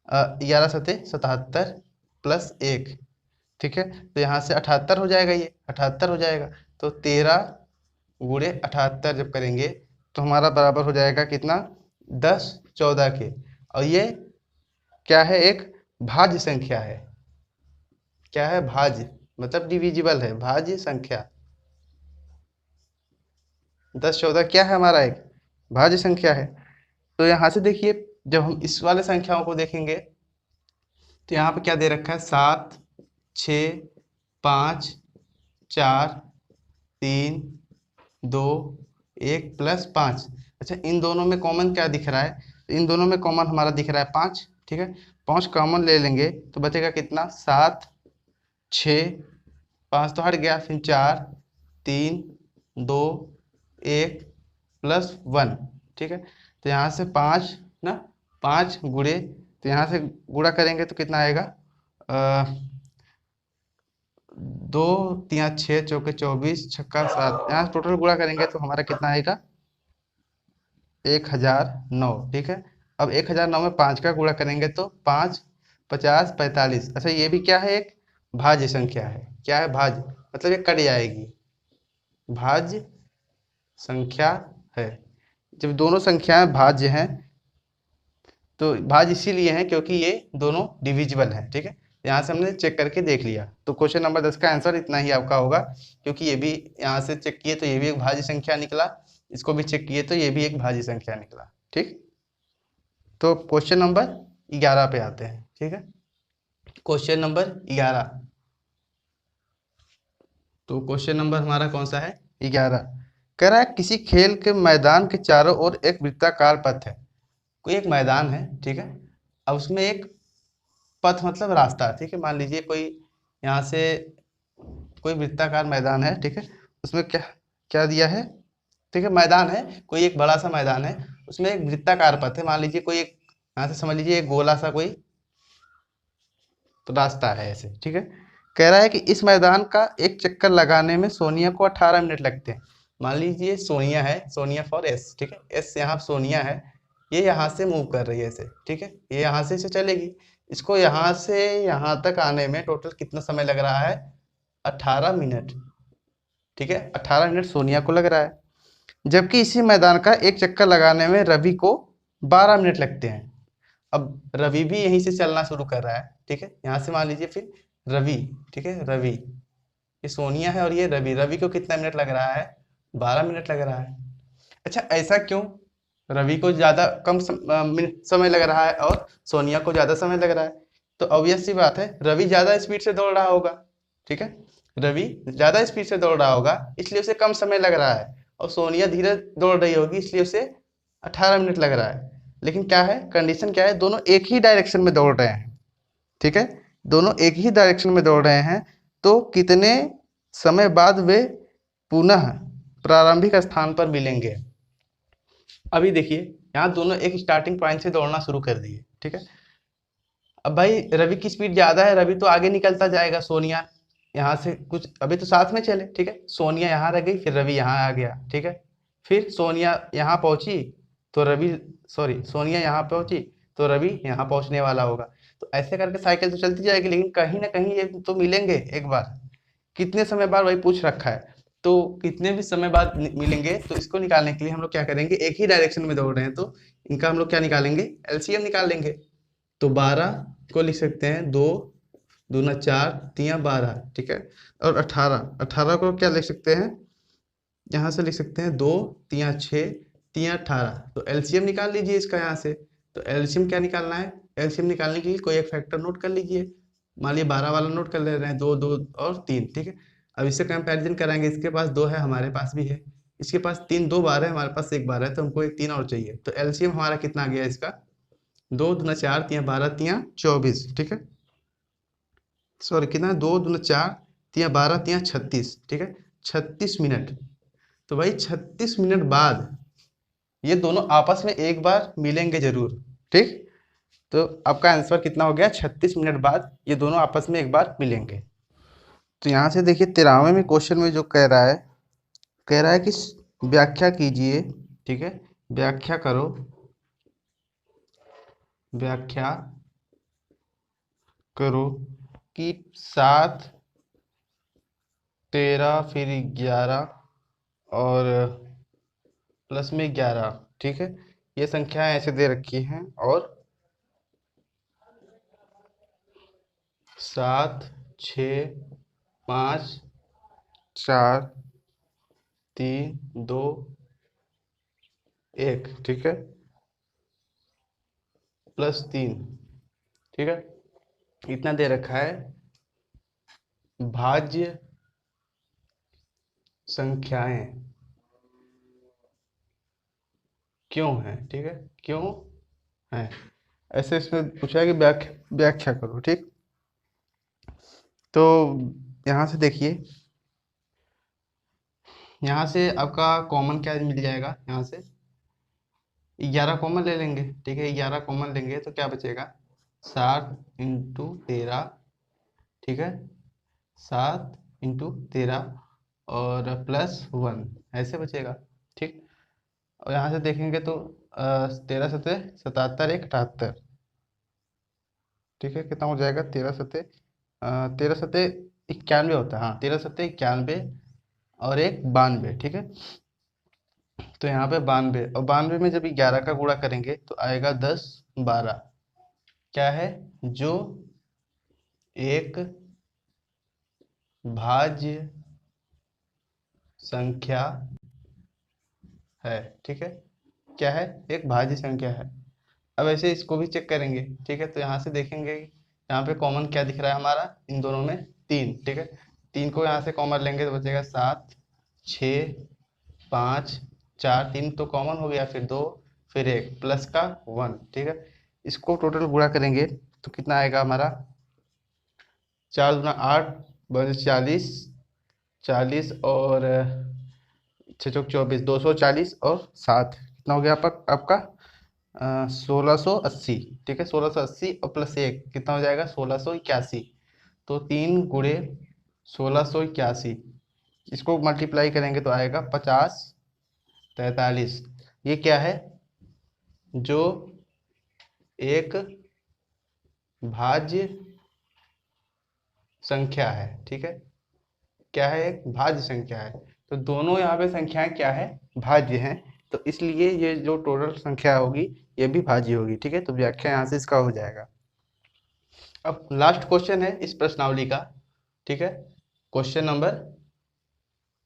11×7 = 77 प्लस 1, ठीक है। तो यहाँ से 78 हो जाएगा, ये 78 हो जाएगा। तो 13 × 78 जब करेंगे तो हमारा बराबर हो जाएगा कितना, 10 14 के। और ये क्या है, एक भाज्य संख्या है। क्या है, भाज्य, मतलब डिविजिबल है, भाज्य संख्या। 10 14 क्या है, हमारा एक भाज्य संख्या है। तो यहाँ से देखिए जब हम इस वाले संख्याओं को देखेंगे तो यहाँ पे क्या दे रखा है, 7 6 5 4 3 2 1 प्लस 5। अच्छा इन दोनों में कॉमन क्या दिख रहा है, तो इन दोनों में कॉमन हमारा दिख रहा है 5, ठीक है। 5 कॉमन ले लेंगे तो बचेगा कितना, 7 6, 5 तो हट गया, फिर 4 3 2 1 प्लस 1, ठीक है। तो यहाँ से 5 ना, 5 गुणे, तो यहाँ से गुणा करेंगे तो कितना आएगा, 2×3 = 6 × 4 = 24, 6 × 7, यहाँ टोटल गुणा करेंगे तो हमारा कितना आएगा, 1009, ठीक है। अब 1009 में 5 का गुणा करेंगे तो 5 50 45। अच्छा ये भी क्या है, एक भाज्य संख्या है। क्या है, भाज्य, मतलब ये कट जाएगी, भाज्य संख्या है। जब दोनों संख्याएं भाज्य हैं तो भाज्य इसीलिए हैं क्योंकि ये दोनों डिविजिबल हैं, ठीक है। यहाँ से हमने चेक करके देख लिया, तो क्वेश्चन नंबर 10 का आंसर इतना ही आपका होगा, क्योंकि ये भी यहाँ से चेक किए तो ये भी एक भाज्य संख्या निकला, इसको भी चेक किए तो ये भी एक भाज्य संख्या निकला, ठीक। तो क्वेश्चन नंबर 11 पे आते हैं, ठीक है। क्वेश्चन नंबर 11, तो क्वेश्चन नंबर हमारा कौन सा है, 11। कह रहा है किसी खेल के मैदान के चारों ओर एक वृत्ताकार पथ है। कोई एक मैदान है, ठीक है। अब उसमें एक पथ मतलब रास्ता, ठीक है। मान लीजिए कोई यहाँ से कोई वृत्ताकार मैदान है, ठीक है। उसमें क्या क्या दिया है, ठीक है, मैदान है, कोई एक बड़ा सा मैदान है, उसमें एक वृत्ताकार पथ है। मान लीजिए कोई एक, यहाँ से समझ लीजिए एक गोला सा कोई तो रास्ता है ऐसे, ठीक है। कह रहा है कि इस मैदान का एक चक्कर लगाने में सोनिया को 18 मिनट लगते हैं। मान लीजिए सोनिया है, सोनिया फॉर एस, ठीक है, एस यहाँ सोनिया है, ये यहाँ से मूव कर रही है ऐसे, ठीक है, ये यहाँ से इसे चलेगी। इसको यहाँ से यहाँ तक आने में टोटल कितना समय लग रहा है, 18 मिनट, ठीक है। 18 मिनट सोनिया को लग रहा है, जबकि इसी मैदान का एक चक्कर लगाने में रवि को 12 मिनट लगते हैं। अब रवि भी यहीं से चलना शुरू कर रहा है, ठीक है। यहाँ से मान लीजिए फिर रवि, ठीक है, रवि, ये सोनिया है और ये रवि, रवि को कितना मिनट लग रहा है, 12 मिनट लग रहा है। अच्छा ऐसा क्यों, रवि को ज़्यादा कम मिनट समय लग रहा है और सोनिया को ज़्यादा समय लग रहा है। तो ऑब्वियस सी बात है, रवि ज़्यादा स्पीड से दौड़ रहा होगा, ठीक है। रवि ज़्यादा स्पीड से दौड़ रहा होगा इसलिए उसे कम समय लग रहा है, और सोनिया धीरे दौड़ रही होगी इसलिए उसे 18 मिनट लग रहा है। लेकिन क्या है, कंडीशन क्या है, दोनों एक ही डायरेक्शन में दौड़ रहे हैं, ठीक है। दोनों एक ही डायरेक्शन में दौड़ रहे हैं, तो कितने समय बाद वे पुनः प्रारंभिक स्थान पर मिलेंगे। अभी देखिए यहाँ दोनों एक स्टार्टिंग पॉइंट से दौड़ना शुरू कर दिए, ठीक है। अब भाई रवि की स्पीड ज़्यादा है, रवि तो आगे निकलता जाएगा, सोनिया यहाँ से कुछ अभी तो साथ में चले, ठीक है। सोनिया यहाँ रह गई, फिर रवि यहाँ आ गया, ठीक है। फिर सोनिया यहाँ पहुँची तो रवि, सॉरी सोनिया यहाँ पहुँची तो रवि यहाँ पहुँचने वाला होगा। तो ऐसे करके साइकिल तो चलती जाएगी, लेकिन कहीं ना कहीं ये तो मिलेंगे एक बार। कितने समय बाद वही पूछ रखा है, तो कितने भी समय बाद मिलेंगे, तो इसको निकालने के लिए हम लोग क्या करेंगे, एक ही डायरेक्शन में दौड़ रहे हैं तो इनका हम लोग क्या निकालेंगे, एलसीएम निकाल लेंगे। तो 12 को लिख सकते हैं, 2 दूना 4 3 12, ठीक है। और 18, 18 को क्या लिख सकते हैं, यहाँ से लिख सकते हैं 2 3 6 3 18। तो एलसीएम निकाल लीजिए इसका यहाँ से। तो एलसीएम क्या निकालना है, एलसीएम निकालने के लिए कोई एक फैक्टर नोट कर लीजिए। मान लीजिए 12 वाला नोट कर ले रहे हैं, 2 2 और 3, ठीक है। अब इससे कंपैरिजन कराएंगे, इसके पास 2 है, हमारे पास भी है, इसके पास 3, 2 बार है, हमारे पास 1 बार है, तो हमको एक 3 और चाहिए। तो एलसीएम हमारा कितना आ गया इसका, 2 दूना 4 3 12 3 24, ठीक है। सॉरी कितना, 2 दूना 4 3 12 3 36, ठीक है, 36 मिनट। तो भाई 36 मिनट बाद ये दोनों आपस में एक बार मिलेंगे जरूर। ठीक, तो आपका आंसर कितना हो गया, 36 मिनट बाद ये दोनों आपस में एक बार मिलेंगे। तो यहाँ से देखिए 13वें में क्वेश्चन में जो कह रहा है कि व्याख्या कीजिए। ठीक है, व्याख्या करो, व्याख्या करो कि 7, 13 फिर 11 और प्लस में 11। ठीक है, ये संख्याएं ऐसे दे रखी हैं और 7, 6, 5, 4, 3, 2, 1। ठीक है, प्लस 3। ठीक है, इतना दे रखा है। भाज्य संख्याएं क्यों है, ठीक है, क्यों है, ऐसे इसमें पूछा है कि व्याख्या करो। ठीक, तो यहाँ से देखिए, यहाँ से आपका कॉमन क्या मिल जाएगा, यहाँ से 11 कॉमन ले लेंगे। ठीक है, 11 कॉमन लेंगे तो क्या बचेगा, 7 × 13। ठीक है, 7 × 13 और +1 ऐसे बचेगा। ठीक, और यहाँ से देखेंगे तो 13 सते 77, 1 78। ठीक है, कितना हो जाएगा, 13 सते 91 होता है। हाँ, 13 सते 91 और 1 92। ठीक है, तो यहाँ पे 92 और 92 में जब 11 का गुणा करेंगे तो आएगा 10, 12। क्या है, जो एक भाज्य संख्या है। ठीक है, क्या है, एक भाज्य संख्या है। अब ऐसे इसको भी चेक करेंगे। ठीक है, तो यहाँ से देखेंगे यहाँ पे कॉमन क्या दिख रहा है हमारा इन दोनों में, 3। ठीक है, 3 को यहाँ से कॉमन लेंगे तो बचेगा 7, 6, 5, 4। 3 तो कॉमन हो गया, फिर 2, फिर 1 प्लस का 1। ठीक है, इसको टोटल गुणा करेंगे तो कितना आएगा हमारा, 4 दूना 8 बन 40, 40 और 6 चौक 24, 240 और 7 कितना हो गया आपका 1680। ठीक है, 1680 और +1 कितना हो जाएगा, 1681। तो 3 × 1681, इसको मल्टीप्लाई करेंगे तो आएगा 50, 43। ये क्या है, जो एक भाज्य संख्या है। ठीक है, क्या है, एक भाज्य संख्या है। तो दोनों यहाँ पे संख्याएं क्या है, भाज्य हैं। तो इसलिए ये जो टोटल संख्या होगी ये भी भाज्य होगी। ठीक है, तो व्याख्या यहाँ से इसका हो जाएगा। अब लास्ट क्वेश्चन है इस प्रश्नावली का। ठीक है, क्वेश्चन नंबर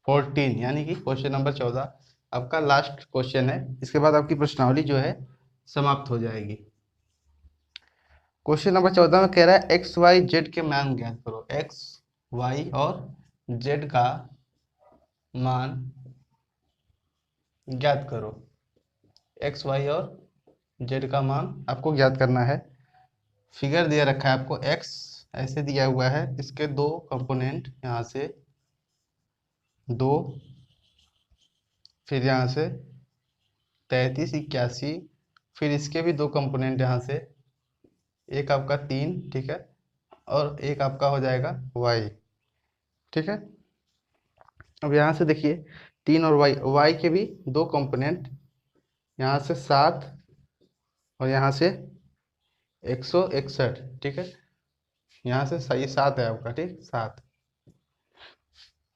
14 यानी कि क्वेश्चन नंबर 14 आपका लास्ट क्वेश्चन है। इसके बाद आपकी प्रश्नावली जो है समाप्त हो जाएगी। क्वेश्चन नंबर 14 में कह रहा है एक्स वाई जेड के मान ज्ञात करो। एक्स वाई और जेड का मान ज्ञात करो। एक्स वाई और जेड का मान आपको ज्ञात करना है। फिगर दिया रखा है आपको, एक्स ऐसे दिया हुआ है, इसके दो कंपोनेंट यहाँ से 2, फिर यहाँ से 33, 81, फिर इसके भी दो कंपोनेंट यहाँ से, एक आपका 3। ठीक है, और एक आपका हो जाएगा वाई। ठीक है, अब यहाँ से देखिए 3 और वाई के भी दो कंपोनेंट, यहाँ से 7 और यहाँ से 161। ठीक है, यहाँ से सही 7 है आपका। ठीक, 7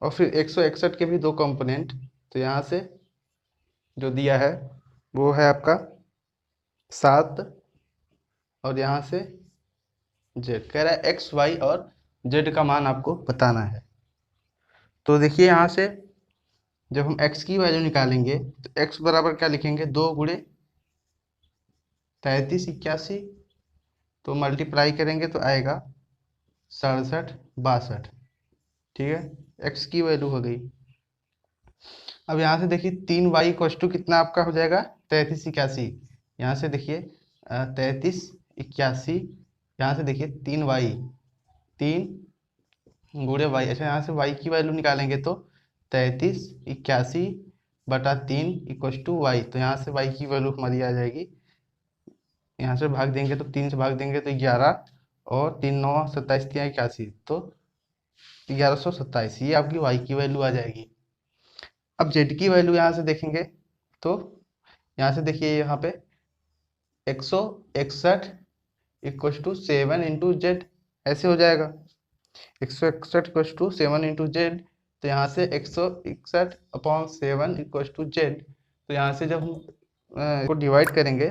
और फिर 161 के भी दो कंपोनेंट, तो यहाँ से जो दिया है वो है आपका 7 और यहाँ से जेड। कह रहा है एक्स वाई और जेड का मान आपको बताना है। तो देखिए यहाँ से जब हम x की वैल्यू निकालेंगे तो x बराबर क्या लिखेंगे, 2 × 33, 81। तो मल्टीप्लाई करेंगे तो आएगा 67, 62। ठीक है, x की वैल्यू हो गई। अब यहाँ से देखिए 3y = कितना आपका हो जाएगा, 33, 81। यहाँ से देखिए 33, 81। यहाँ से देखिए 3y, 3 × y। अच्छा, यहाँ से y की वैल्यू निकालेंगे तो 33, 81 बटा 3 इक्वल टू वाई। तो यहाँ से वाई की वैल्यू हमारी आ जाएगी, यहाँ से भाग देंगे तो 3 से भाग देंगे तो 11, और 3 9 27 3 81, तो 1127, ये आपकी वाई की वैल्यू आ जाएगी। अब जेड की वैल्यू यहाँ से देखेंगे तो यहाँ से देखिए यहाँ पे 161 इक्वल टू 7 इंटू जेड, ऐसे हो जाएगा। 161 इक्वल टू 7 इंटू जेड, तो यहाँ से 161 अपॉन 7 इक्वल टू जेड। तो यहाँ से जब हम को डिवाइड करेंगे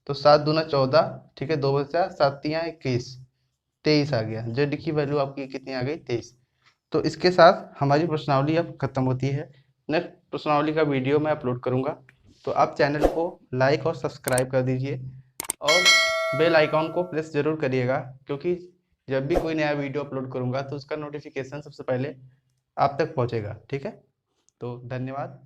तो 7 दूना 14, ठीक है, 2 बचा 7 तिया 21, 23 आ गया। जेड की वैल्यू आपकी कितनी आ गई? 23। तो इसके साथ हमारी प्रश्नावली अब खत्म होती है। नेक्स्ट प्रश्नावली का वीडियो मैं अपलोड करूंगा, तो आप चैनल को लाइक और सब्सक्राइब कर दीजिए और बेल आइकॉन को प्रेस जरूर करिएगा, क्योंकि जब भी कोई नया वीडियो अपलोड करूंगा तो उसका नोटिफिकेशन सबसे पहले आप तक पहुंचेगा। ठीक है, तो धन्यवाद।